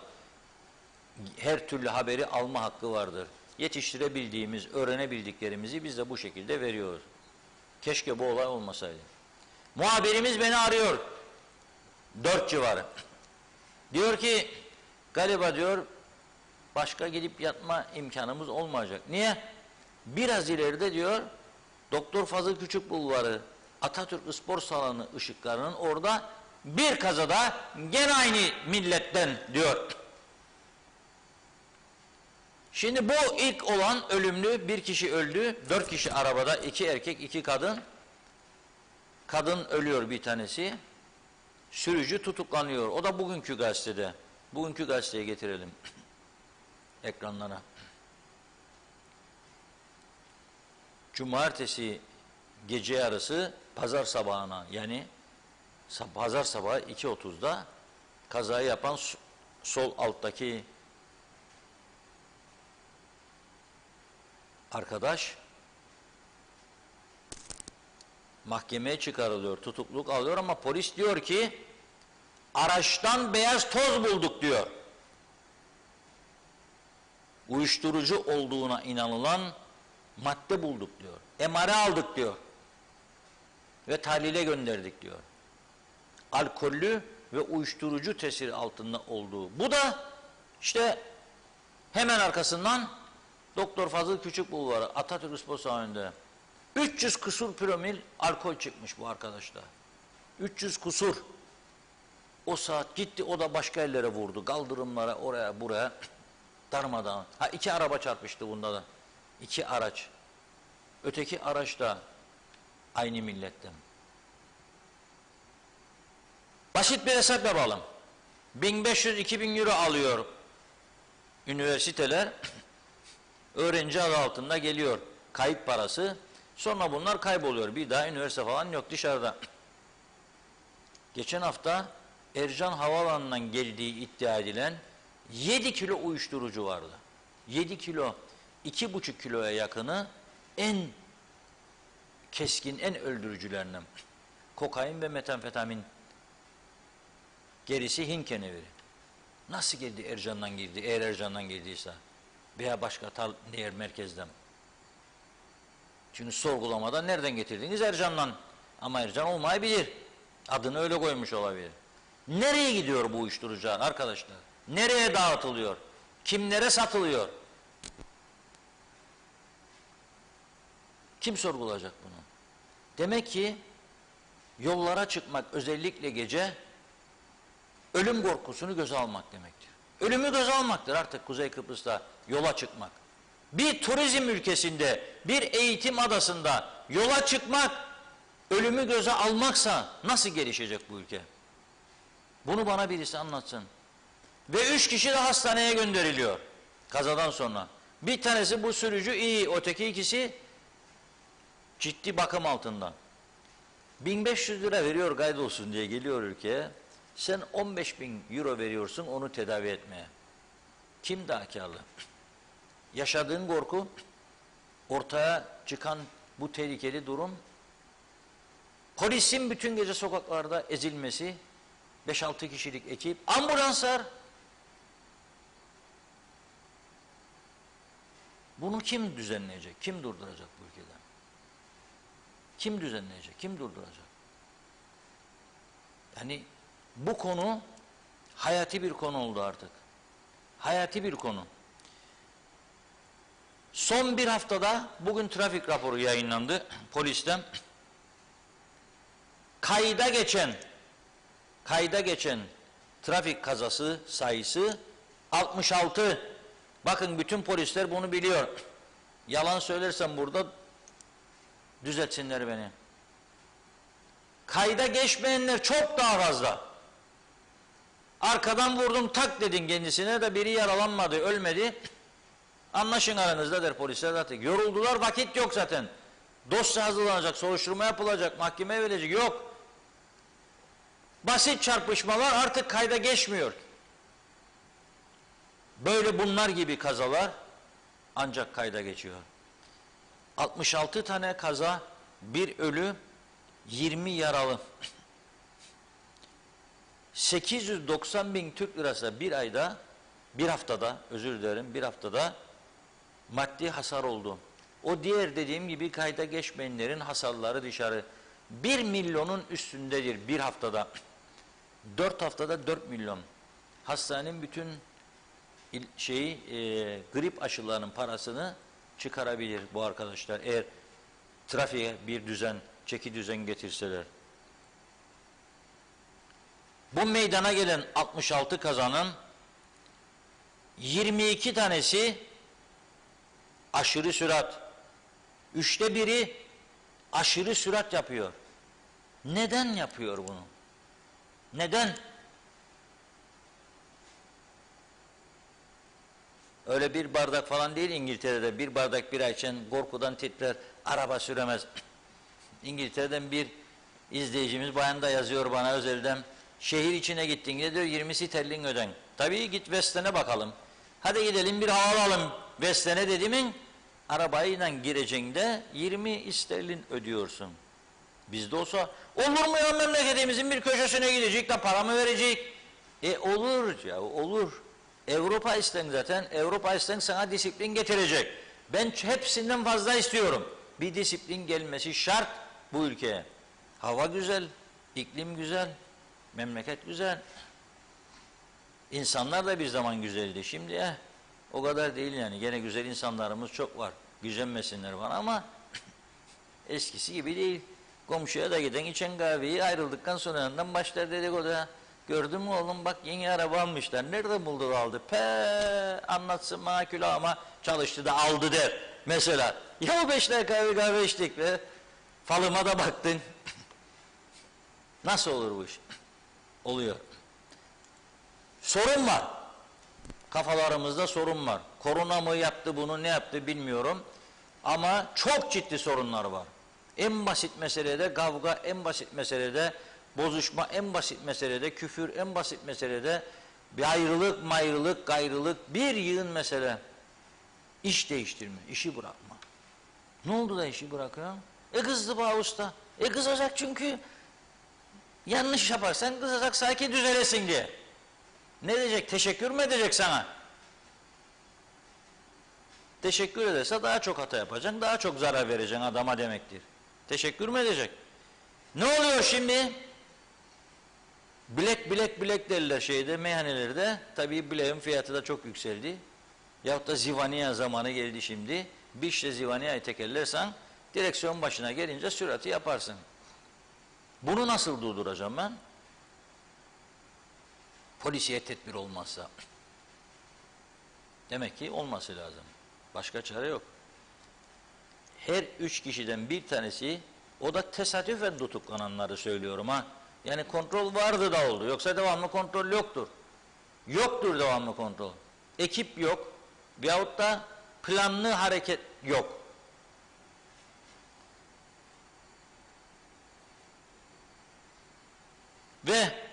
Her türlü haberi alma hakkı vardır. Yetiştirebildiğimiz, öğrenebildiklerimizi biz de bu şekilde veriyoruz. Keşke bu olay olmasaydı. Muhabirimiz beni arıyor. 4 civarı. Diyor ki, galiba diyor, başka gidip yatma imkanımız olmayacak. Niye? Biraz ileride diyor, Doktor Fazıl Küçük Bulvarı, Atatürk Spor Salonu ışıklarının orada bir kazada gene aynı milletten diyor. Şimdi bu ilk olan ölümlü, 1 kişi öldü, 4 kişi arabada, 2 erkek, 2 kadın. Kadın ölüyor bir tanesi. Sürücü tutuklanıyor. O da bugünkü gazetede. Bugünkü gazeteye getirelim ekranlara. Cumartesi gece yarısı pazar sabahına, yani pazar sabahı 2:30'da kazayı yapan sol alttaki arkadaş mahkemeye çıkarılıyor, tutukluluk alıyor ama polis diyor ki araçtan beyaz toz bulduk diyor. Uyuşturucu olduğuna inanılan madde bulduk diyor. MR aldık diyor. Ve tahlile gönderdik diyor. Alkollü ve uyuşturucu tesiri altında olduğu. Bu da işte hemen arkasından Doktor Fazıl Küçük Bulvarı, Atatürk Spor Salonu'nda 300 kusur promil alkol çıkmış bu arkadaşta. 300 kusur. O saat gitti, o da başka yerlere vurdu. Kaldırımlara, oraya buraya darmadan. 2 araba çarpıştı bunda da. 2 araç. Öteki araç da aynı milletten. Basit bir hesap yapalım. 1500-2000 euro alıyor üniversiteler. Öğrenci adı altında geliyor. Kayıp parası. Sonra bunlar kayboluyor. Bir daha üniversite falan yok, dışarıda. Geçen hafta Ercan Havaalanı'ndan geldiği iddia edilen 7 kilo uyuşturucu vardı. 7 kilo, 2,5 kiloya yakını en keskin, en öldürücülerinden. Kokain ve metamfetamin. Gerisi Hint keneviri. Nasıl geldi Ercan'dan girdi? Eğer Ercan'dan girdiyse. Veya başka diğer merkezden. Çünkü sorgulamada nereden getirdiniz? Ercan'dan. Ama Ercan olmayabilir. Adını öyle koymuş olabilir. Nereye gidiyor bu uyuşturucular arkadaşlar? Nereye dağıtılıyor? Kimlere satılıyor? Kim sorgulayacak bunu? Demek ki yollara çıkmak, özellikle gece, ölüm korkusunu göze almak demektir. Ölümü göze almaktır artık Kuzey Kıbrıs'ta yola çıkmak. Bir turizm ülkesinde, bir eğitim adasında yola çıkmak, ölümü göze almaksa nasıl gelişecek bu ülke? Bunu bana birisi anlatsın. Ve 3 kişi de hastaneye gönderiliyor kazadan sonra. Bir tanesi bu sürücü iyi, öteki ikisi ciddi bakım altında. 1500 lira veriyor kayıt olsun diye geliyor ülkeye. Sen 15.000 euro veriyorsun onu tedavi etmeye. Kim daha karlı? Yaşadığın korku, ortaya çıkan bu tehlikeli durum, polisin bütün gece sokaklarda ezilmesi, 5-6 kişilik ekip, ambulanslar. Bunu kim düzenleyecek? Kim durduracak bu ülkede? Kim düzenleyecek? Kim durduracak? Yani bu konu hayati bir konu oldu artık. Hayati bir konu. Son bir haftada bugün trafik raporu yayınlandı polisten. Kayda geçen trafik kazası sayısı 66. Bakın bütün polisler bunu biliyor. Yalan söylersem burada düzeltsinler beni. Kayda geçmeyenler çok daha fazla. Arkadan vurdum tak dedin kendisine de biri yaralanmadı, ölmedi. Anlaşın aranızda der polisler zaten. Yoruldular, vakit yok zaten. Dosya hazırlanacak, soruşturma yapılacak, mahkemeye verilecek, yok. Basit çarpışmalar artık kayda geçmiyor. Böyle bunlar gibi kazalar ancak kayda geçiyor. 66 tane kaza, bir ölü, 20 yaralı. 890.000 Türk lirası bir ayda, bir haftada, özür dilerim, bir haftada maddi hasar oldu. O diğer dediğim gibi kayda geçmeyenlerin hasarları dışarı 1 milyonun üstündedir bir haftada. 4 haftada 4 milyon. Hastanenin bütün grip aşılarının parasını çıkarabilir bu arkadaşlar. Eğer trafiğe bir düzen, çeki düzen getirseler. Bu meydana gelen 66 kazanın 22 tanesi aşırı sürat. 3'te biri aşırı sürat yapıyor. Neden yapıyor bunu? Neden? Öyle bir bardak falan değil İngiltere'de. Bir bardak bira içen korkudan titrer, araba süremez. İngiltere'den bir izleyicimiz, bayan da yazıyor bana özelden. Şehir içine gittiğinde diyor 20 sterlin öden. Tabii git West'e bakalım. Hadi gidelim bir hava alalım West'e dediğimin arabayla gireceğinde 20 sterlin ödüyorsun. Bizde olsa olur mu ya, memleketimizin bir köşesine gidecek de para mı verecek? Olur ya, olur. Avrupa isten zaten. Avrupa isten sana disiplin getirecek. Ben hepsinden fazla istiyorum. Bir disiplin gelmesi şart bu ülkeye. Hava güzel, iklim güzel, memleket güzel. İnsanlar da bir zaman güzeldi. Şimdi o kadar değil yani. Gene güzel insanlarımız çok var. Gücenmesinler bana ama eskisi gibi değil. Komşuya da giden içen kahveyi ayrıldıktan sonra yanından başlar dedikodu. Gördün mü oğlum bak yeni araba almışlar. Nerede buldu da aldı? Anlatsın bana külahıma çalıştı da aldı der. Mesela ya o 5 lira kahve içtik ve falıma da baktın. Nasıl olur bu iş? Oluyor. Sorun var. Kafalarımızda sorun var. Korona mı yaptı bunu, ne yaptı bilmiyorum. Ama çok ciddi sorunlar var. En basit meselede kavga, en basit meselede bozuşma, en basit meselede küfür, en basit meselede bir ayrılık, mayrılık, gayrılık, bir yığın mesele. İş değiştirme, işi bırakma. Ne oldu da işi bırakıyor? Kızdı bana usta. Kızacak çünkü yanlış yaparsan kızacak sanki düzelesin diye. Ne diyecek? Teşekkür mü edecek sana? Teşekkür ederse daha çok hata yapacaksın, daha çok zarar vereceksin adama demektir. Teşekkür mü edecek? Ne oluyor şimdi? Bilek derler şeyde, meyhanelerde. Tabii bileğin fiyatı da çok yükseldi. Yahut da zivaniya zamanı geldi şimdi. Bir işte zivaniyayı tekerlersen direksiyon başına gelince sürati yaparsın. Bunu nasıl durduracağım ben? Polisiye tedbir olmazsa. Demek ki olması lazım. Başka çare yok. Her 3 kişiden bir tanesi, o da tesadüfen tutuklananları söylüyorum ha. Yani kontrol vardı da oldu. Yoksa devamlı kontrol yoktur. Yoktur devamlı kontrol. Ekip yok. Veyahut da planlı hareket yok. Ve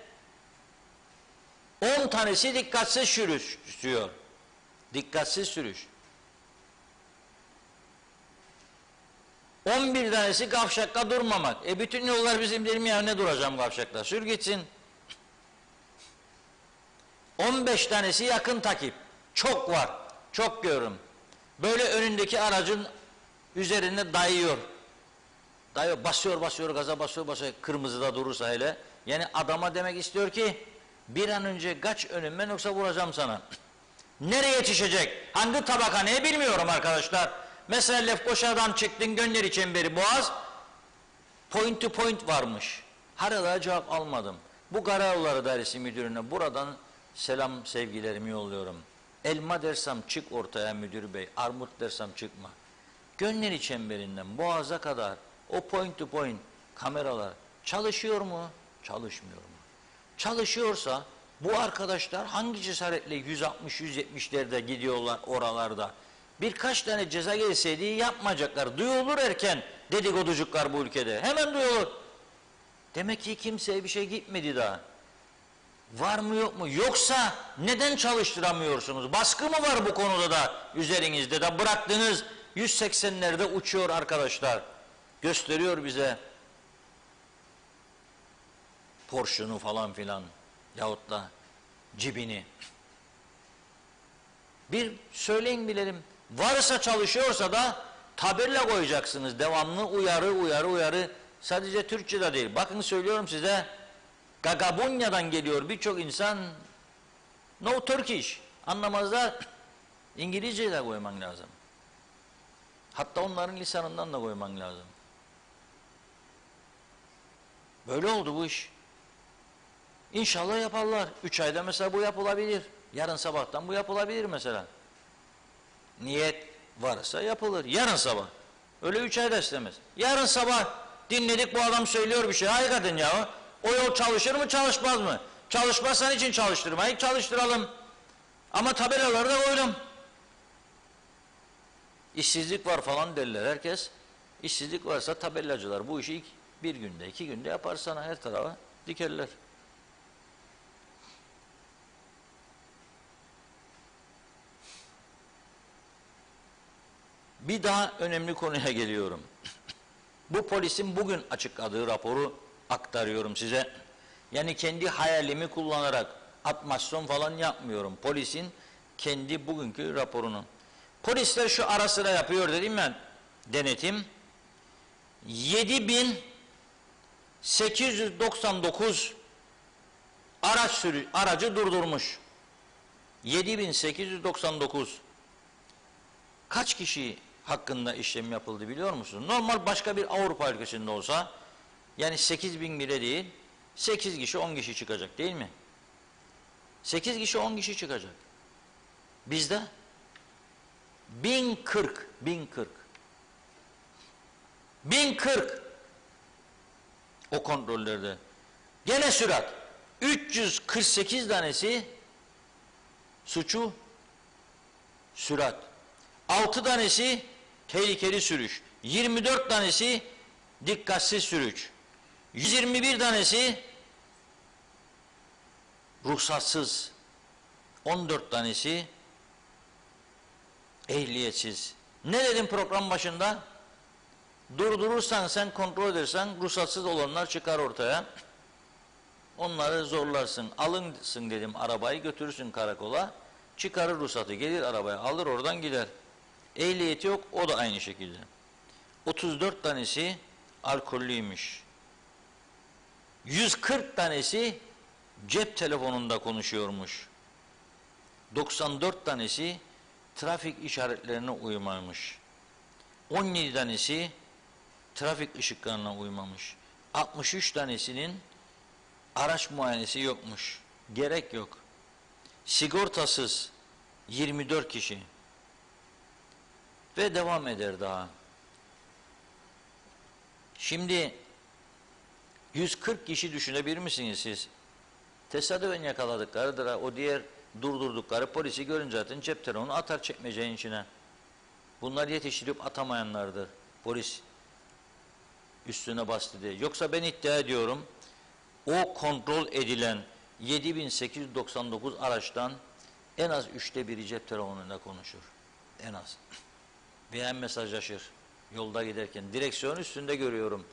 10 tanesi dikkatsiz sürüyor. Dikkatsiz sürüş. 11 tanesi kavşakta durmamak. Bütün yollar bizim dedim ya, ne duracağım kavşakta? Sür gitsin. 15 tanesi yakın takip. Çok var. Çok görüyorum. Böyle önündeki aracın üzerine dayıyor. Dayıyor, basıyor, gaza basıyor. Kırmızıda durursa hele. Yani adama demek istiyor ki bir an önce kaç önümden, yoksa vuracağım sana. Nereye yetişecek? Hangi tabakhaneye bilmiyorum arkadaşlar. Mesela Lefkoşa'dan çıktın, Gönderi Çemberi Boğaz, point to point varmış. Hala cevap almadım. Bu Karayolları Dairesi Müdürü'ne buradan selam sevgilerimi yolluyorum. Elma dersem çık ortaya müdür bey, armut dersem çıkma. Gönderi Çemberi'nden Boğaz'a kadar o point to point kameralar çalışıyor mu? Çalışmıyor mu? Çalışıyorsa bu arkadaşlar hangi cesaretle 160-170'lerde gidiyorlar oralarda? Birkaç tane ceza gelseydi yapmayacaklar. Duyulur erken dedikoducuklar bu ülkede. Hemen duyulur. Demek ki kimseye bir şey gitmedi daha. Var mı yok mu? Yoksa neden çalıştıramıyorsunuz? Baskı mı var bu konuda da üzerinizde de bıraktığınız 180'lerde uçuyor arkadaşlar. Gösteriyor bize Porsche'unu falan filan yahut da cibini. Bir söyleyin bilelim. Varsa çalışıyorsa da tabela koyacaksınız. Devamlı uyarı. Sadece Türkçe'de değil. Bakın söylüyorum size. Gagabunya'dan geliyor birçok insan. No Turkish. Anlamazlar. İngilizceyi de koyman lazım. Hatta onların lisanından da koyman lazım. Böyle oldu bu iş. İnşallah yaparlar. 3 ayda mesela bu yapılabilir. Yarın sabahtan bu yapılabilir mesela. Niyet varsa yapılır. Yarın sabah. Öyle 3 ayda istemez. Yarın sabah dinledik, bu adam söylüyor bir şey. Hakikaten ya. O yol çalışır mı çalışmaz mı? Çalışmazsan için çalıştırmayı çalıştıralım. Ama tabelaları da koydum. İşsizlik var falan derler herkes. İşsizlik varsa tabelacılar bu işi bir günde 2 günde yapar, sana her tarafa dikerler. Bir daha önemli konuya geliyorum. Bu polisin bugün açıkladığı raporu aktarıyorum size. Yani kendi hayalimi kullanarak atmasyon falan yapmıyorum. Polisin kendi bugünkü raporunu. Polisler şu ara sıra yapıyor dedim ben, denetim. 7.899 aracı durdurmuş. 7.899. Kaç kişi hakkında işlem yapıldı biliyor musunuz? Normal başka bir Avrupa ülkesinde olsa, yani 8.000 bile değil, 8 kişi 10 kişi çıkacak değil mi? 8 kişi 10 kişi çıkacak. Bizde 1040 o kontrollerde. Gene sürat. 348 tanesi suçu sürat. 6 tanesi tehlikeli sürüş. 24 tanesi dikkatsiz sürüş. 121 tanesi ruhsatsız. 14 tanesi ehliyetsiz. Ne dedim program başında? Durdurursan, sen kontrol edersen ruhsatsız olanlar çıkar ortaya. Onları zorlarsın. Alınsın dedim, arabayı götürürsün karakola. Çıkarır ruhsatı, gelir arabaya alır, oradan gider. Ehliyeti yok, o da aynı şekilde. 34 tanesi alkollüymüş. 140 tanesi cep telefonunda konuşuyormuş. 94 tanesi trafik işaretlerine uymamış. 17 tanesi trafik ışıklarına uymamış. 63 tanesinin araç muayenesi yokmuş. Gerek yok. Sigortasız 24 kişi. Ve devam eder daha. Şimdi 140 kişi düşünebilir misiniz siz? Tesadüfen yakaladıkları, o diğer durdurdukları polisi görünce zaten cep telefonu atar çekmeceğin içine. Bunlar yetiştirip atamayanlardır. Polis üstüne bastı diye. Yoksa ben iddia ediyorum, o kontrol edilen 7899 araçtan en az 1/3 cep telefonunda konuşur. En az. Veya mesajlaşır. Yolda giderken. Direksiyon üstünde görüyorum.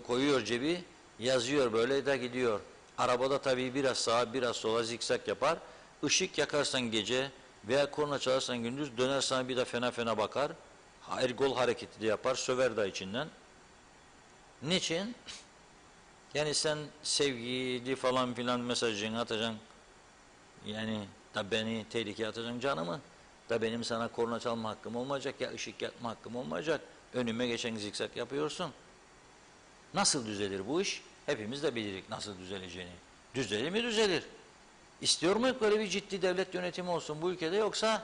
Koyuyor cebi, yazıyor, böyle de gidiyor. Arabada tabii biraz sağa biraz sola zikzak yapar. Işık yakarsan gece veya korna çalarsan gündüz, döner sana bir de fena fena bakar. El gol hareketi de yapar. Söver de içinden. Niçin? Yani sen sevgili falan filan mesajını atacaksın. Yani da beni tehlikeye atacaksın, canımı. Da benim sana korna çalma hakkım olmayacak ya ışık yakma hakkım olmayacak. Önüme geçen zikzak yapıyorsun. Nasıl düzelir bu iş? Hepimiz de bilirik nasıl düzeleceğini. Düzelir mi? Düzelir. İstiyor muyuz böyle bir ciddi devlet yönetimi olsun bu ülkede, yoksa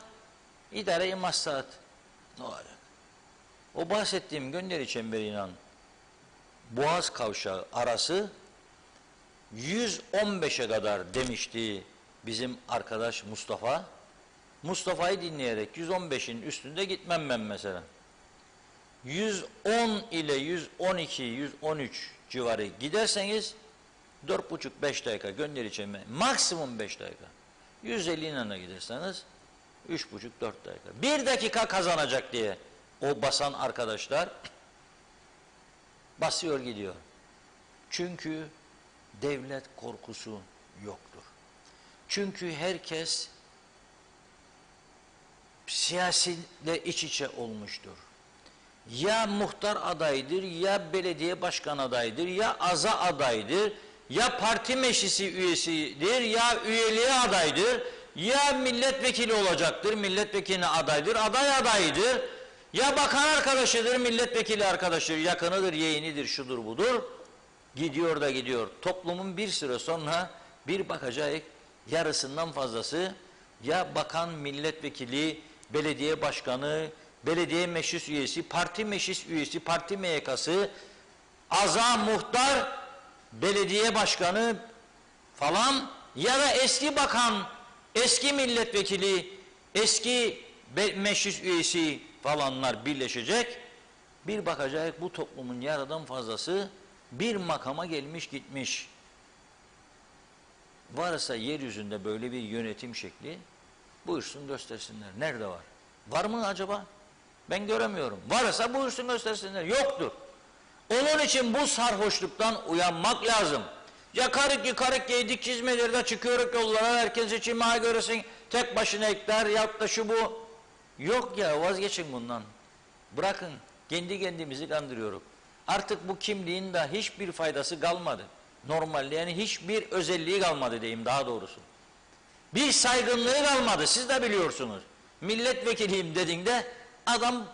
idare-i maslahat ne olacak? O bahsettiğim gönderi çemberiyle Boğaz Kavşağı arası 115'e kadar demişti bizim arkadaş Mustafa. Mustafa'yı dinleyerek 115'in üstünde gitmem ben mesela. 110 ile 112, 113 civarı giderseniz 4,5-5 dakika gönderi çemberi, maksimum 5 dakika. 150 ile giderseniz 3,5-4 dakika. 1 dakika kazanacak diye o basan arkadaşlar basıyor gidiyor. Çünkü devlet korkusu yoktur. Çünkü herkes siyasiyle iç içe olmuştur. Ya muhtar adaydır, ya belediye başkan adaydır, ya aza adaydır, ya parti meclisi üyesidir, ya üyeliğe adaydır, ya milletvekili olacaktır, milletvekiline adaydır, aday adayıdır, ya bakan arkadaşıdır, milletvekili arkadaşıdır, yakınıdır, yeğenidir, şudur budur. Gidiyor da gidiyor. Toplumun bir süre sonra bir bakacak, yarısından fazlası ya bakan, milletvekili, belediye başkanı, belediye meclis üyesi, parti meclis üyesi, parti MYK'sı, aza muhtar, belediye başkanı falan, ya da eski bakan, eski milletvekili, eski meclis üyesi falanlar birleşecek. Bir bakacak, bu toplumun yarıdan fazlası bir makama gelmiş gitmiş. Varsa yeryüzünde böyle bir yönetim şekli, buyursun göstersinler. Nerede var? Var mı acaba? Ben göremiyorum. Varsa buyursun göstersinler. Yoktur. Onun için bu sarhoşluktan uyanmak lazım. Ya karık yedik çizmelerde çıkıyoruz yollara, herkes için maha göresin, tek başına ekler, yahut da şu bu. Yok ya, vazgeçin bundan. Bırakın, kendi kendimizi kandırıyoruz. Artık bu kimliğin de hiçbir faydası kalmadı. Normalde yani hiçbir özelliği kalmadı diyeyim daha doğrusu. Bir saygınlığı kalmadı, siz de biliyorsunuz. Milletvekiliyim dediğinde adam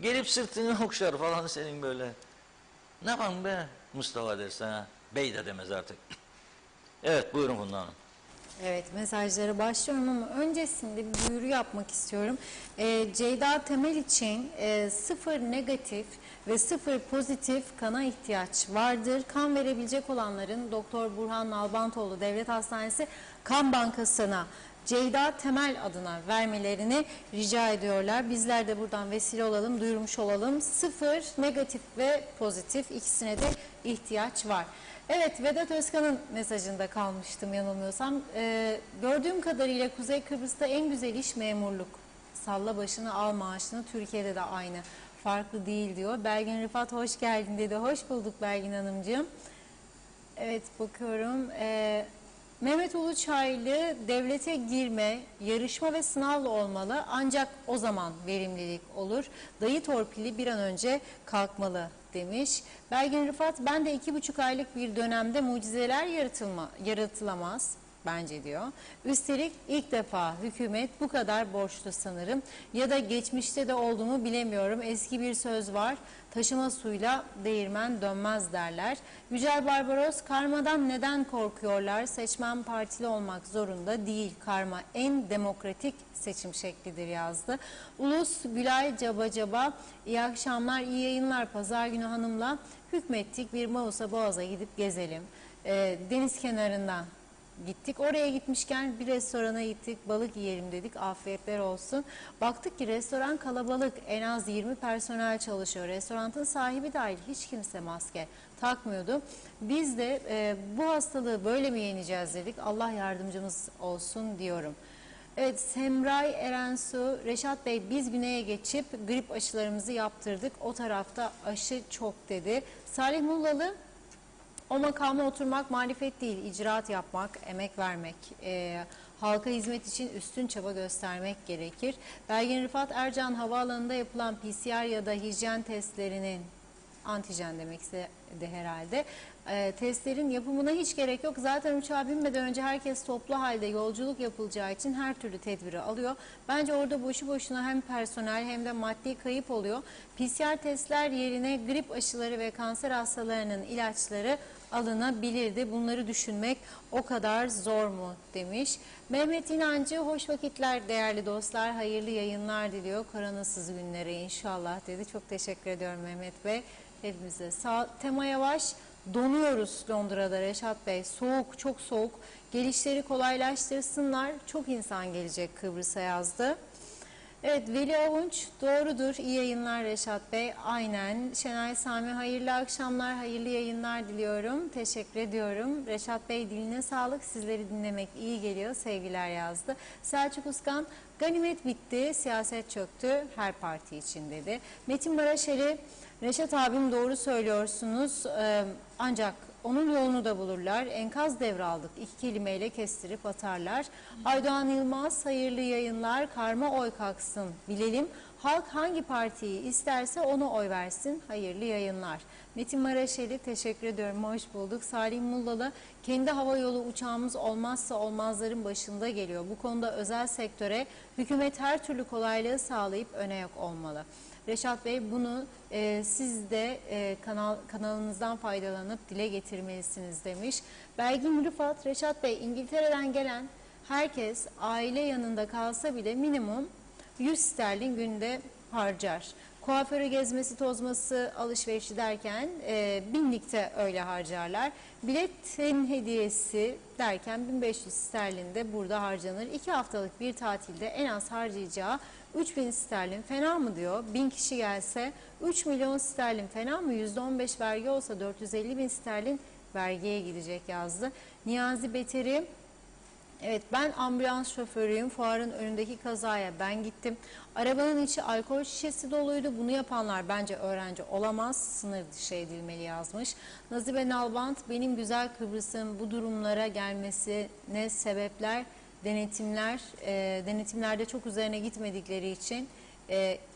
gelip sırtını okşar falan senin böyle. Ne yapalım be Mustafa der sana. Bey de demez artık. Evet, buyurun Funda Hanım. Evet, mesajlara başlıyorum ama öncesinde bir duyuru yapmak istiyorum. Ceyda Temel için 0 negatif ve 0 pozitif kana ihtiyaç vardır. Kan verebilecek olanların Doktor Burhan Nalbantoğlu Devlet Hastanesi Kan Bankası'na Ceyda Temel adına vermelerini rica ediyorlar. Bizler de buradan vesile olalım, duyurmuş olalım. 0 negatif ve pozitif, ikisine de ihtiyaç var. Evet, Vedat Özkan'ın mesajında kalmıştım yanılmıyorsam. Gördüğüm kadarıyla Kuzey Kıbrıs'ta en güzel iş memurluk. Salla başını al maaşını, Türkiye'de de aynı. Farklı değil diyor. Belgin Rıfat hoş geldin dedi. Hoş bulduk Belgin Hanımcığım. Evet, bakıyorum. Mehmet Uluçaylı, devlete girme, yarışma ve sınavla olmalı, ancak o zaman verimlilik olur. Dayı torpili bir an önce kalkmalı demiş. Belgin Rıfat, ben de 2,5 aylık bir dönemde mucizeler yaratılamaz. bence diyor. Üstelik ilk defa hükümet bu kadar borçlu sanırım. Ya da geçmişte de olduğumu bilemiyorum. Eski bir söz var. Taşıma suyla değirmen dönmez derler. Yücel Barbaros, karmadan neden korkuyorlar? Seçmen partili olmak zorunda değil. Karma en demokratik seçim şeklidir yazdı. Ulus Gülay Caba Caba, iyi akşamlar, iyi yayınlar. Pazar günü hanımla hükmettik, bir Mausa Boğaz'a gidip gezelim. Deniz kenarından gittik. Oraya gitmişken bir restorana gittik. Balık yiyelim dedik. Afiyetler olsun. Baktık ki restoran kalabalık. En az 20 personel çalışıyor. Restoranın sahibi dahil hiç kimse maske takmıyordu. Biz de bu hastalığı böyle mi yeneceğiz dedik. Allah yardımcımız olsun diyorum. Evet, Semray Erensu, Reşat Bey, biz güneye geçip grip aşılarımızı yaptırdık. O tarafta aşı çok dedi. Salih Mullalı, o makama oturmak marifet değil, icraat yapmak, emek vermek, halka hizmet için üstün çaba göstermek gerekir. Belgin Rıfat Ercan, havaalanında yapılan PCR ya da hijyen testlerinin, antijen demek istedi herhalde, testlerin yapımına hiç gerek yok. Zaten uçağa binmeden önce herkes toplu halde yolculuk yapılacağı için her türlü tedbiri alıyor. Bence orada boşu boşuna hem personel hem de maddi kayıp oluyor. PCR testler yerine grip aşıları ve kanser hastalarının ilaçları alınabilirdi. Bunları düşünmek o kadar zor mu demiş. Mehmet İnancı, hoş vakitler değerli dostlar, hayırlı yayınlar diliyor. Koronasız günlere inşallah dedi. Çok teşekkür ediyorum Mehmet Bey. Hepimize Tema Yavaş, donuyoruz Londra'da Reşat Bey. Soğuk, çok soğuk. Gelişleri kolaylaştırsınlar. Çok insan gelecek Kıbrıs'a yazdı. Evet, Veli Avunç, doğrudur. İyi yayınlar Reşat Bey. Aynen. Şenay Sami, hayırlı akşamlar, hayırlı yayınlar diliyorum. Teşekkür ediyorum. Reşat Bey, diline sağlık. Sizleri dinlemek iyi geliyor. Sevgiler yazdı. Selçuk Uskan, ganimet bitti, siyaset çöktü, her parti için dedi. Metin Maraşeli, Reşat abim doğru söylüyorsunuz, ancak onun yolunu da bulurlar. Enkaz devraldık, 2 kelimeyle kestirip atarlar. Aydoğan Yılmaz, hayırlı yayınlar. Karma oy kalksın bilelim. Halk hangi partiyi isterse ona oy versin. Hayırlı yayınlar. Metin Maraşeli, teşekkür ediyorum. Hoş bulduk. Salim Mullalı, kendi hava yolu uçağımız olmazsa olmazların başında geliyor. Bu konuda özel sektöre hükümet her türlü kolaylığı sağlayıp öne yak olmalı. Reşat Bey, bunu siz de kanalınızdan faydalanıp dile getirmelisiniz demiş. Belgin Rıfat, Reşat Bey, İngiltere'den gelen herkes aile yanında kalsa bile minimum 100 sterlin günde harcar. Kuaförü gezmesi, tozması, alışverişi derken binlikte öyle harcarlar. Biletin hediyesi derken 1500 sterlin de burada harcanır. 2 haftalık bir tatilde en az harcayacağı 3000 sterlin fena mı diyor. 1000 kişi gelse 3 milyon sterlin fena mı? %15 vergi olsa 450 bin sterlin vergiye gidecek yazdı. Niyazi Beteri, evet, ben ambulans şoförüyüm. Fuarın önündeki kazaya ben gittim. Arabanın içi alkol şişesi doluydu. Bunu yapanlar bence öğrenci olamaz. Sınır dışı edilmeli yazmış. Nazibe Nalbant, benim güzel Kıbrıs'ın bu durumlara gelmesine sebepler denetimler. Denetimlerde çok üzerine gitmedikleri için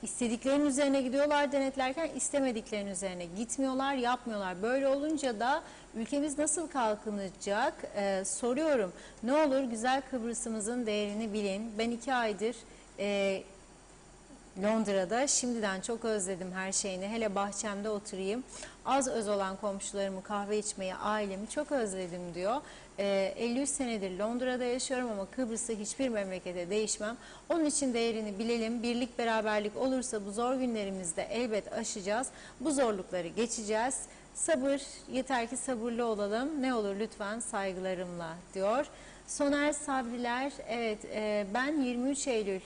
istediklerinin üzerine gidiyorlar denetlerken, istemediklerinin üzerine gitmiyorlar, yapmıyorlar. Böyle olunca da ülkemiz nasıl kalkınacak? Soruyorum. Ne olur güzel Kıbrıs'ımızın değerini bilin. Ben 2 aydır Londra'da, şimdiden çok özledim her şeyini. Hele bahçemde oturayım. Az öz olan komşularımı, kahve içmeyi, ailemi çok özledim diyor. 53 senedir Londra'da yaşıyorum ama Kıbrıs'ı hiçbir memlekete değişmem. Onun için değerini bilelim. Birlik beraberlik olursa bu zor günlerimizde elbet aşacağız. Bu zorlukları geçeceğiz. Sabır, yeter ki sabırlı olalım. Ne olur lütfen, saygılarımla diyor. Soner Sabriler, evet, ben 23 Eylül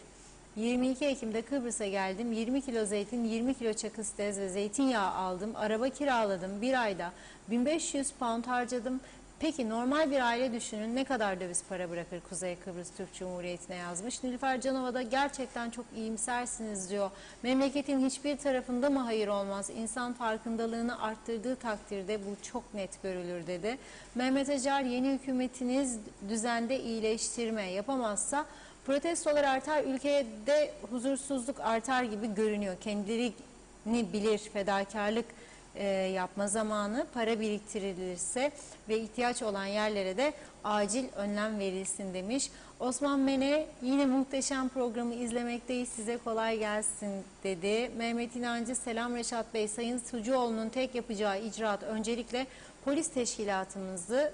22 Ekim'de Kıbrıs'a geldim. 20 kilo zeytin, 20 kilo çakıstez ve zeytinyağı aldım. Araba kiraladım. Bir ayda 1500 pound harcadım. Peki normal bir aile düşünün, ne kadar döviz para bırakır Kuzey Kıbrıs Türk Cumhuriyeti'ne yazmış. Nilüfer Canova da gerçekten çok iyimsersiniz diyor. Memleketin hiçbir tarafında mı hayır olmaz? İnsan farkındalığını arttırdığı takdirde bu çok net görülür dedi. Mehmet Acar, yeni hükümetiniz düzende iyileştirme yapamazsa protestolar artar, ülkede huzursuzluk artar gibi görünüyor. Kendilerini bilir, fedakarlık yapma zamanı. Para biriktirilirse ve ihtiyaç olan yerlere de acil önlem verilsin demiş. Osman Mene yine muhteşem programı izlemekteyiz. Size kolay gelsin dedi. Mehmet İnancı selam Reşat Bey. Sayın Sucuoğlu'nun tek yapacağı icraat öncelikle polis teşkilatımızı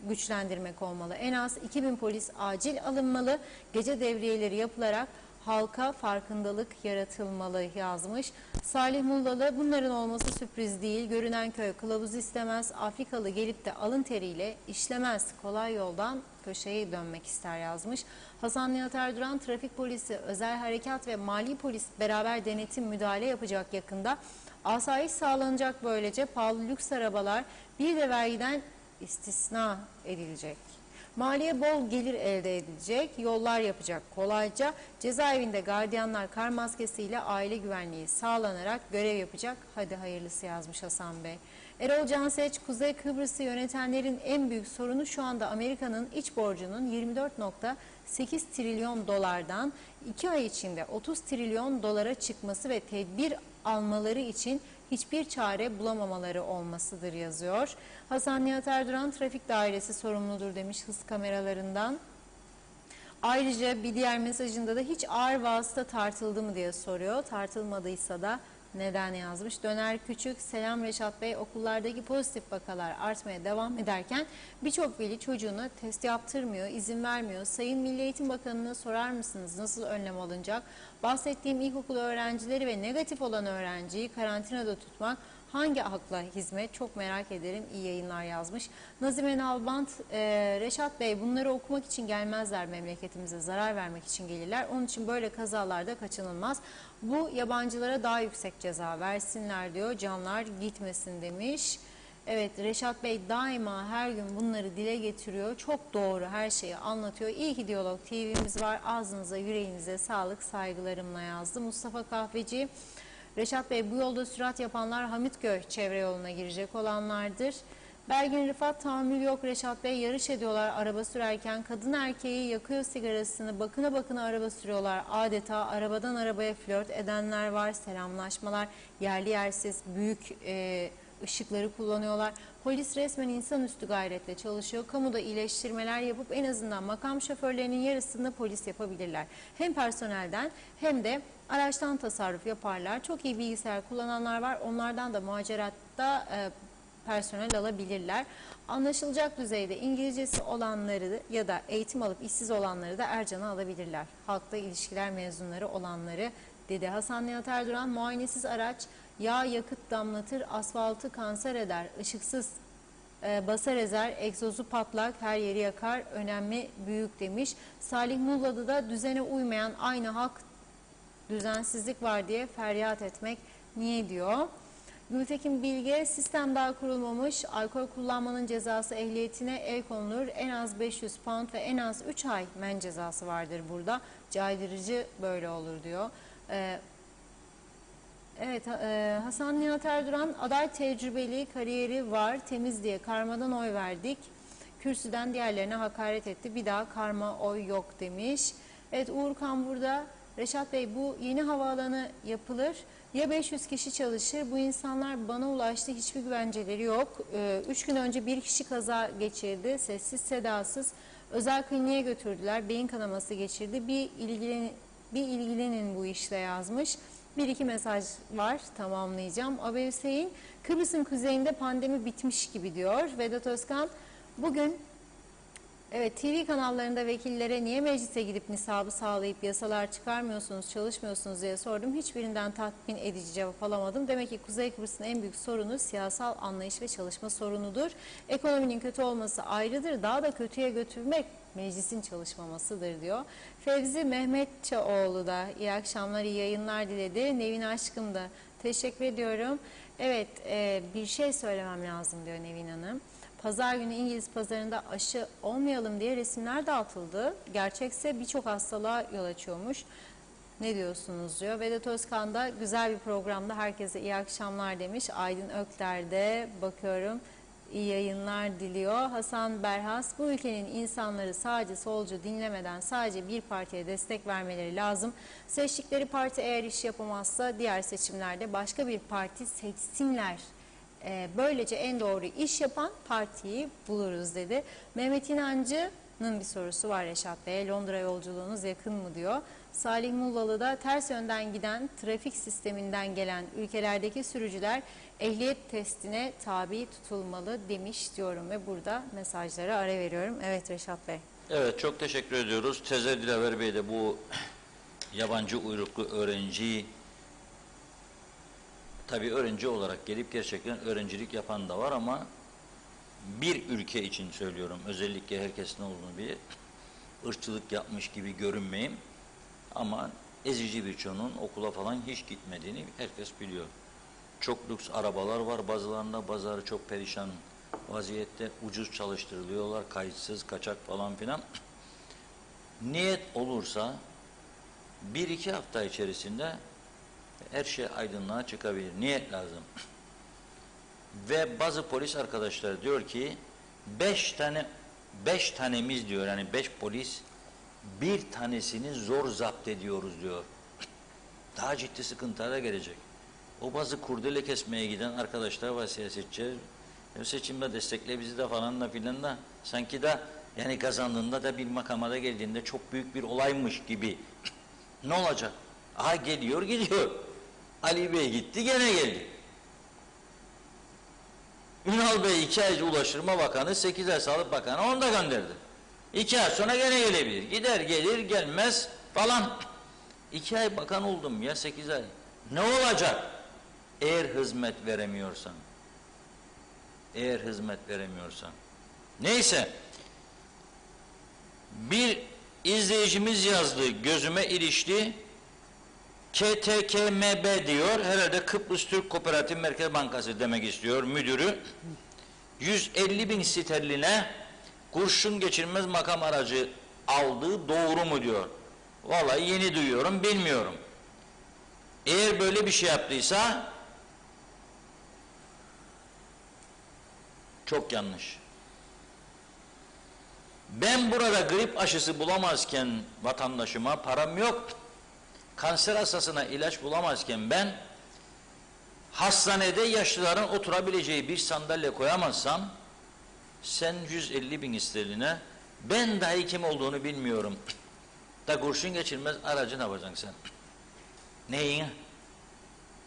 güçlendirmek olmalı. En az 2000 polis acil alınmalı. Gece devriyeleri yapılarak halka farkındalık yaratılmalı yazmış. Salih Mullalı bunların olması sürpriz değil. Görünen köy kılavuz istemez. Afrikalı gelip de alın teriyle işlemez. Kolay yoldan köşeye dönmek ister yazmış. Hasan Nihat Erduran trafik polisi, özel harekat ve mali polis beraber denetim müdahale yapacak yakında. Asayiş sağlanacak böylece pahalı lüks arabalar bir de vergiden istisna edilecek. Maliye bol gelir elde edilecek, yollar yapacak kolayca. Cezaevinde gardiyanlar kar maskesiyle aile güvenliği sağlanarak görev yapacak. Hadi hayırlısı yazmış Hasan Bey. Erol Canseç, Kuzey Kıbrıs'ı yönetenlerin en büyük sorunu şu anda Amerika'nın iç borcunun 24,8 trilyon dolardan 2 ay içinde 30 trilyon dolara çıkması ve tedbir almaları için hiçbir çare bulamamaları olmasıdır yazıyor. Hasan Nihat Erduran trafik dairesi sorumludur demiş hız kameralarından. Ayrıca bir diğer mesajında da hiç ağır vasıta tartıldı mı diye soruyor. Tartılmadıysa da neden yazmış. Döner Küçük, selam Reşat Bey, okullardaki pozitif vakalar artmaya devam ederken birçok veli çocuğuna test yaptırmıyor, izin vermiyor. Sayın Milli Eğitim Bakanı'na sorar mısınız nasıl önlem alınacak? Bahsettiğim ilkokul öğrencileri ve negatif olan öğrenciyi karantinada tutmak hangi akla hizmet, çok merak ederim, iyi yayınlar yazmış. Nazime Nalbant, Reşat Bey bunları okumak için gelmezler, memleketimize zarar vermek için gelirler. Onun için böyle kazalarda kaçınılmaz. Bu yabancılara daha yüksek ceza versinler diyor, canlar gitmesin demiş. Evet, Reşat Bey daima her gün bunları dile getiriyor. Çok doğru her şeyi anlatıyor. İyi ki Diyalog TV'miz var. Ağzınıza, yüreğinize sağlık, saygılarımla yazdı. Mustafa Kahveci, Reşat Bey bu yolda sürat yapanlar Hamitköy çevre yoluna girecek olanlardır. Belgin Rıfat, tahammül yok Reşat Bey, yarış ediyorlar araba sürerken, kadın erkeği yakıyor sigarasını, bakına bakına araba sürüyorlar, adeta arabadan arabaya flört edenler var, selamlaşmalar yerli yersiz, büyük ışıkları kullanıyorlar. Polis resmen insanüstü gayretle çalışıyor. Kamuda iyileştirmeler yapıp en azından makam şoförlerinin yarısını polis yapabilirler. Hem personelden hem de araçtan tasarruf yaparlar. Çok iyi bilgisayar kullananlar var. Onlardan da muhaciratta personel alabilirler. Anlaşılacak düzeyde İngilizcesi olanları ya da eğitim alıp işsiz olanları da Ercan'a alabilirler. Halkla ilişkiler mezunları olanları dedi. Hasan Nihat Erduran, muayenesiz araç yağ yakıt damlatır, asfaltı kanser eder, ışıksız basar ezer, egzozu patlak, her yeri yakar, önemli büyük demiş. Salih Muğla'da da düzene uymayan aynı halk düzensizlik var diye feryat etmek niye diyor. Gültekin Bilge, sistem daha kurulmamış, alkol kullanmanın cezası ehliyetine el konulur, en az 500 pound ve en az 3 ay men cezası vardır burada. Caydırıcı böyle olur diyor. Evet, Hasan Nihat Erduran, aday tecrübeli, kariyeri var, temiz diye karmadan oy verdik. Kürsüden diğerlerine hakaret etti. Bir daha karma oy yok demiş. Evet, Uğurkan burada. Reşat Bey, bu yeni havaalanı yapılır. Ya 500 kişi çalışır. Bu insanlar bana ulaştı. Hiçbir güvenceleri yok. 3 gün önce bir kişi kaza geçirdi. Sessiz sedasız. Özel kliniğe götürdüler. Beyin kanaması geçirdi. Bir ilgilenin bu işle yazmış. Bir iki mesaj var, tamamlayacağım. Abi Hüseyin, Kıbrıs'ın kuzeyinde pandemi bitmiş gibi diyor. Vedat Özkan, bugün evet TV kanallarında vekillere niye meclise gidip nisabı sağlayıp yasalar çıkarmıyorsunuz, çalışmıyorsunuz diye sordum. Hiçbirinden tatmin edici cevap alamadım. Demek ki Kuzey Kıbrıs'ın en büyük sorunu siyasal anlayış ve çalışma sorunudur. Ekonominin kötü olması ayrıdır. Daha da kötüye götürmek meclisin çalışmamasıdır diyor. Fevzi Mehmetçioğlu da iyi akşamlar, iyi yayınlar diledi. Nevin Aşkım da teşekkür ediyorum. Evet, bir şey söylemem lazım diyor Nevin Hanım. Pazar günü İngiliz pazarında aşı olmayalım diye resimler dağıtıldı. Gerçekse birçok hastalığa yol açıyormuş. Ne diyorsunuz diyor. Vedat Özkan da güzel bir programda herkese iyi akşamlar demiş. Aydın Ökler de bakıyorum iyi yayınlar diliyor. Hasan Berhas, bu ülkenin insanları sağcı solcu dinlemeden sadece bir partiye destek vermeleri lazım. Seçtikleri parti eğer iş yapamazsa diğer seçimlerde başka bir parti seçsinler Böylece en doğru iş yapan partiyi buluruz dedi. Mehmet İnancı'nın bir sorusu var Reşat Bey'e. Londra yolculuğunuz yakın mı diyor. Salih Mullalı da ters yönden giden trafik sisteminden gelen ülkelerdeki sürücüler ehliyet testine tabi tutulmalı demiş diyorum ve burada mesajlara ara veriyorum. Evet Reşat Bey. Evet, çok teşekkür ediyoruz. Tezer Dilaver Bey de bu yabancı uyruklu öğrenciyi, tabii öğrenci olarak gelip gerçekten öğrencilik yapan da var ama bir ülke için söylüyorum. Özellikle herkesin olduğunu, bir ırkçılık yapmış gibi görünmeyeyim. Ama ezici birçoğunun okula falan hiç gitmediğini herkes biliyor. Çok lüks arabalar var bazılarında, bazıları çok perişan vaziyette, ucuz çalıştırılıyorlar, kayıtsız, kaçak falan filan. Niyet olursa 1-2 hafta içerisinde her şey aydınlığa çıkabilir. Niyet lazım. Ve bazı polis arkadaşlar diyor ki 5 tanemiz diyor, yani 5 polis bir tanesini zor zapt ediyoruz diyor. Daha ciddi sıkıntılara gelecek. O bazı kurdele kesmeye giden arkadaşlar var, siyasetçiler. Seçimde destekle bizi de falan da filan da, sanki de yani kazandığında da bir makama da geldiğinde çok büyük bir olaymış gibi. Ne olacak? Aha geliyor gidiyor. Ali Bey gitti gene geldi. Ünal Bey 2 ay Ulaştırma Bakanı, 8 ay Sağlık Bakanı, onu da gönderdi. 2 ay sonra gene gelebilir. Gider gelir gelmez falan. 2 ay bakan oldum ya, 8 ay. Ne olacak? Eğer hizmet veremiyorsan. Eğer hizmet veremiyorsan. Neyse. Bir izleyicimiz yazdı, gözüme ilişti. KTKMB diyor, herhalde Kıbrıs Türk Kooperatif Merkez Bankası demek istiyor müdürü. 150.000 sterline kurşun geçirmez makam aracı aldığı doğru mu diyor. Vallahi yeni duyuyorum, bilmiyorum. Eğer böyle bir şey yaptıysa çok yanlış. Ben burada grip aşısı bulamazken vatandaşıma, param yok, kanser hastasına ilaç bulamazken ben hastanede yaşlıların oturabileceği bir sandalye koyamazsam, sen 150.000 sterline, ben dahi kim olduğunu bilmiyorum da kurşun geçirmez aracı ne yapacaksın sen? Neyin?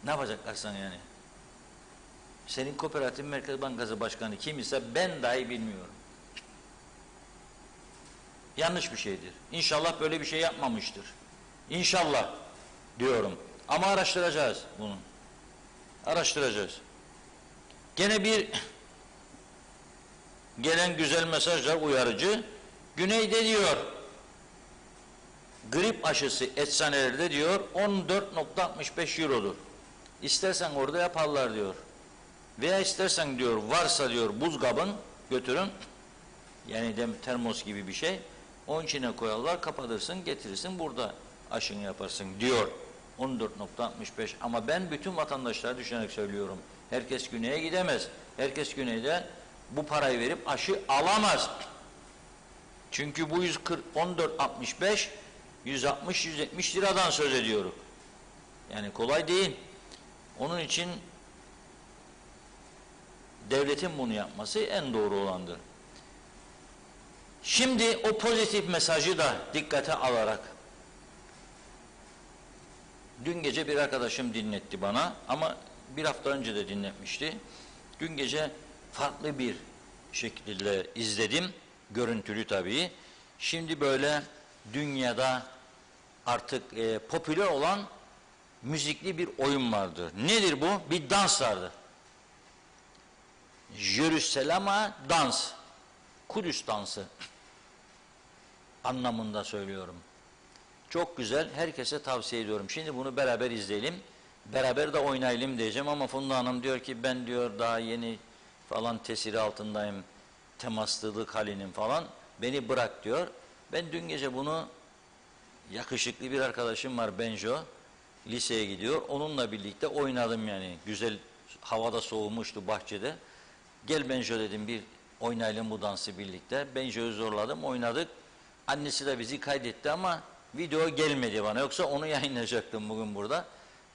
Ne yapacaklar sana yani? Senin Kooperatif Merkez Bankası Başkanı kim ise ben dahi bilmiyorum. Yanlış bir şeydir. İnşallah böyle bir şey yapmamıştır. İnşallah diyorum. Ama araştıracağız bunu. Araştıracağız. Gene bir gelen güzel mesajlar uyarıcı. Güneyde diyor, grip aşısı eczanelerde diyor 14.65 eurodur. İstersen orada yaparlar diyor. Veya istersen diyor, varsa diyor buzdolabın götürün. Yani termos gibi bir şey. Onun içine koyarlar, kapatırsın, getirirsin, burada aşını yaparsın diyor. 14.65, ama ben bütün vatandaşlara düşünerek söylüyorum. Herkes güneye gidemez. Herkes güneyde bu parayı verip aşı alamaz. Çünkü bu 14.65 160-170 liradan söz ediyoruz. Yani kolay değil. Onun için devletin bunu yapması en doğru olandır. Şimdi o pozitif mesajı da dikkate alarak, dün gece bir arkadaşım dinletti bana, ama bir hafta önce de dinletmişti. Dün gece farklı bir şekilde izledim, görüntülü tabii. Şimdi böyle dünyada artık popüler olan müzikli bir oyun vardır. Nedir bu? Bir dans vardır. Jerusalem'a dans, Kudüs dansı anlamında söylüyorum. Çok güzel, herkese tavsiye ediyorum. Şimdi bunu beraber izleyelim, beraber de oynayalım diyeceğim, ama Funda Hanım diyor ki ben diyor daha yeni falan tesiri altındayım, temaslılık halinin falan, beni bırak diyor. Ben dün gece bunu, yakışıklı bir arkadaşım var Benjo, liseye gidiyor, onunla birlikte oynadım yani. Güzel, havada soğumuştu bahçede. Gel Benjo dedim, bir oynayalım bu dansı birlikte. Benjo'yu zorladım, oynadık. Annesi de bizi kaydetti ama video gelmedi bana. Yoksa onu yayınlayacaktım bugün burada.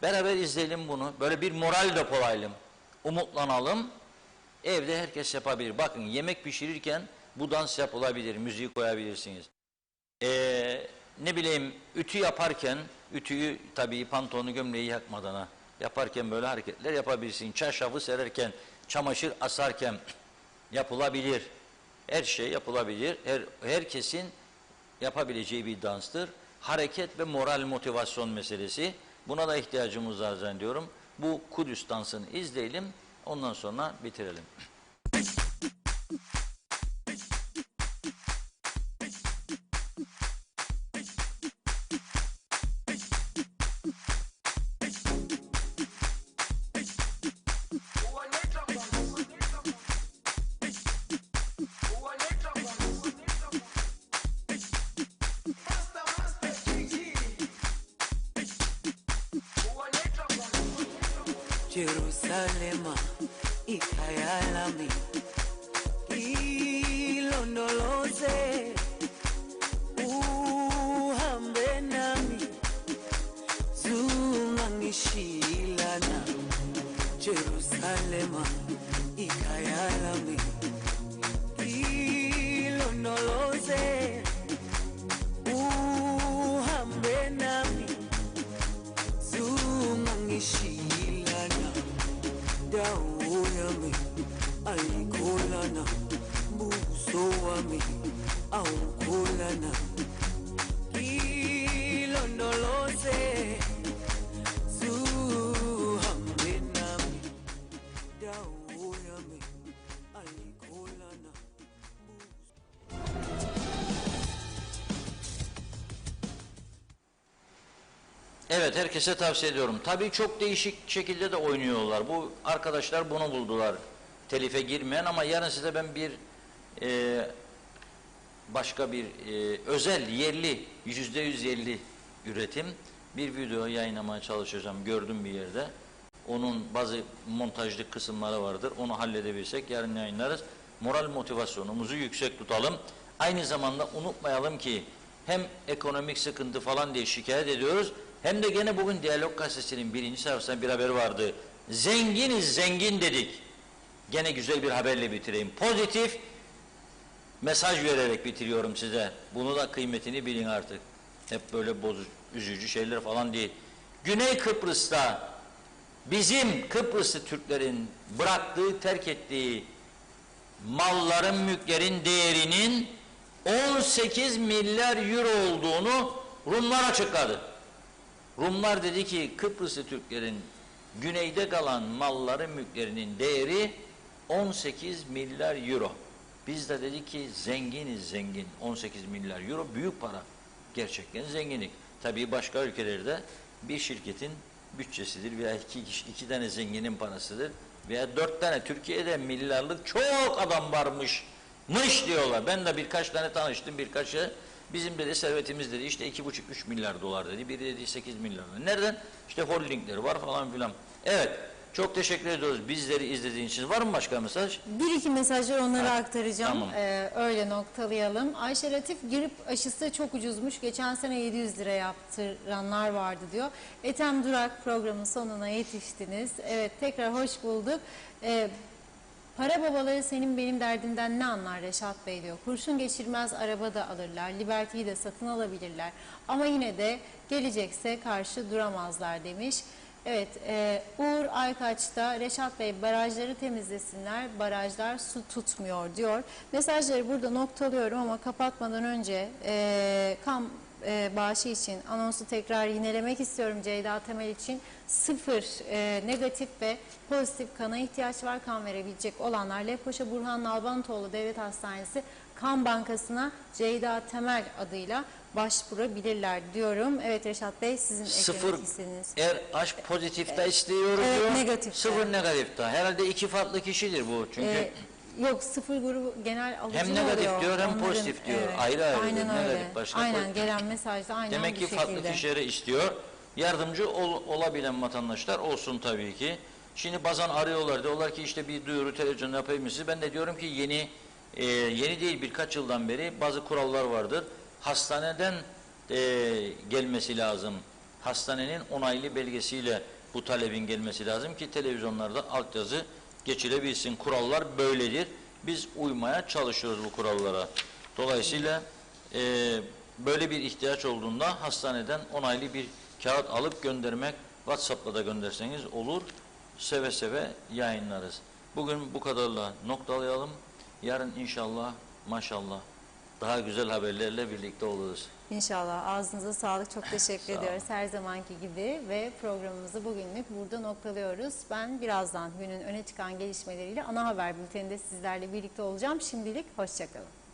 Beraber izleyelim bunu. Böyle bir moral depolayalım. umutlanalım. Evde herkes yapabilir. Bakın yemek pişirirken bu dans yapılabilir. Müziği koyabilirsiniz. Ne bileyim ütü yaparken, ütüyü tabii pantolonu gömleği yakmadan yaparken böyle hareketler yapabilirsin. Çarşafı sererken, çamaşır asarken yapılabilir. Her şey yapılabilir. Herkesin yapabileceği bir danstır. Hareket ve moral motivasyon meselesi. Buna da ihtiyacımız var zannediyorum. Bu Kudüs dansını izleyelim. Ondan sonra bitirelim. Jerusalema ikhaya lami ilondoloze uhambe nami zungangishilana Jerusalema ikhaya lami ilondoloze uhambe nami zungangishilana dawo yami ayikholana buso wami awukholana ilondoloze zuhambe nami dawo yami ayikholana. Evet, herkese tavsiye ediyorum. Tabii çok değişik şekilde de oynuyorlar. Bu arkadaşlar bunu buldular. Telife girmeyen ama yarın size ben bir başka bir özel, yerli, %100 yerli üretim bir video yayınlamaya çalışacağım. Gördüm bir yerde. Onun bazı montajlı kısımları vardır. Onu halledebilsek yarın yayınlarız. Moral motivasyonumuzu yüksek tutalım. Aynı zamanda unutmayalım ki hem ekonomik sıkıntı falan diye şikayet ediyoruz. Hem de gene bugün Diyalog Gazetesi'nin 1. sayfasında bir haber vardı. Zenginiz zengin dedik. Gene güzel bir haberle bitireyim. Pozitif mesaj vererek bitiriyorum size. Bunu da kıymetini bilin artık. Hep böyle bozucu, üzücü şeyler falan değil. Güney Kıbrıs'ta bizim Kıbrıslı Türklerin bıraktığı, terk ettiği malların, mülklerin değerinin 18 milyar euro olduğunu Rumlar açıkladı. Rumlar dedi ki Kıbrıslı Türklerin güneyde kalan malları, mülklerinin değeri 18 milyar euro. Biz de dedik ki zenginiz zengin. 18 milyar euro büyük para. Gerçekten zenginlik. Tabii başka ülkelerde bir şirketin bütçesidir veya iki tane zenginin parasıdır veya 4 tane. Türkiye'de milyarlık çok adam varmış diyorlar. Ben de birkaç tane tanıştım, birkaçı. Bizim dedi servetimiz dedi işte 2,5-3 milyar dolar dedi. Biri dedi 8 milyar. Nereden? İşte holdingleri var falan filan. Evet. Çok teşekkür ediyoruz bizleri izlediğiniz için. Var mı başka mesaj? Bir iki mesaj var, onları aktaracağım. Tamam. Öyle noktalayalım. Ayşe Latif, grip aşısı çok ucuzmuş. Geçen sene 700 lira yaptıranlar vardı diyor. Ethem Durak, programın sonuna yetiştiniz. Evet, tekrar hoş bulduk. Para babaları senin benim derdimden ne anlar Reşat Bey diyor. Kurşun geçirmez araba da alırlar. Liberty'yi de satın alabilirler. Ama yine de gelecekse karşı duramazlar demiş. Evet, Uğur Aykaç'ta Reşat Bey barajları temizlesinler, barajlar su tutmuyor diyor. Mesajları burada noktalıyorum ama kapatmadan önce kan bağışı için anonsu tekrar yinelemek istiyorum Ceyda Temel için. 0 negatif ve pozitif kana ihtiyaç var. Kan verebilecek olanlar Lefkoşa Burhan Nalbantoğlu Devlet Hastanesi Kan Bankası'na Ceyda Temel adıyla başvurabilirler diyorum. Evet Reşat Bey, sizin eklemek istediğiniz. Eğer aşk pozitifte istiyoruz Evet, diyor. negatifte. 0 negatifte. Herhalde iki farklı kişidir bu. Çünkü Yok, 0 grubu genel alıcı hem oluyor. negatif diyor hem Onların, pozitif diyor. evet, Ayrı ayrı. aynen öyle. Negatif başka, aynen pozitif. gelen mesajda aynen Demek bu ki farklı şekilde. kişilere istiyor. Yardımcı olabilen vatandaşlar olsun tabii ki. Şimdi bazen arıyorlar, diyorlar ki işte bir duyuru televizyon yapayım mı siz? Ben de diyorum ki yeni değil, birkaç yıldan beri bazı kurallar vardır. Hastaneden gelmesi lazım. Hastanenin onaylı belgesiyle bu talebin gelmesi lazım ki televizyonlarda altyazı geçilebilsin. Kurallar böyledir. Biz uymaya çalışıyoruz bu kurallara. Dolayısıyla böyle bir ihtiyaç olduğunda hastaneden onaylı bir kağıt alıp göndermek, WhatsApp'la da gönderseniz olur. Seve seve yayınlarız. Bugün bu kadarla noktalayalım. Yarın inşallah, maşallah daha güzel haberlerle birlikte oluruz. İnşallah. Ağzınıza sağlık. Çok teşekkür Sağ olun. ediyoruz her zamanki gibi ve programımızı bugünlük burada noktalıyoruz. Ben birazdan günün öne çıkan gelişmeleriyle ana haber bülteninde sizlerle birlikte olacağım. Şimdilik hoşça kalın.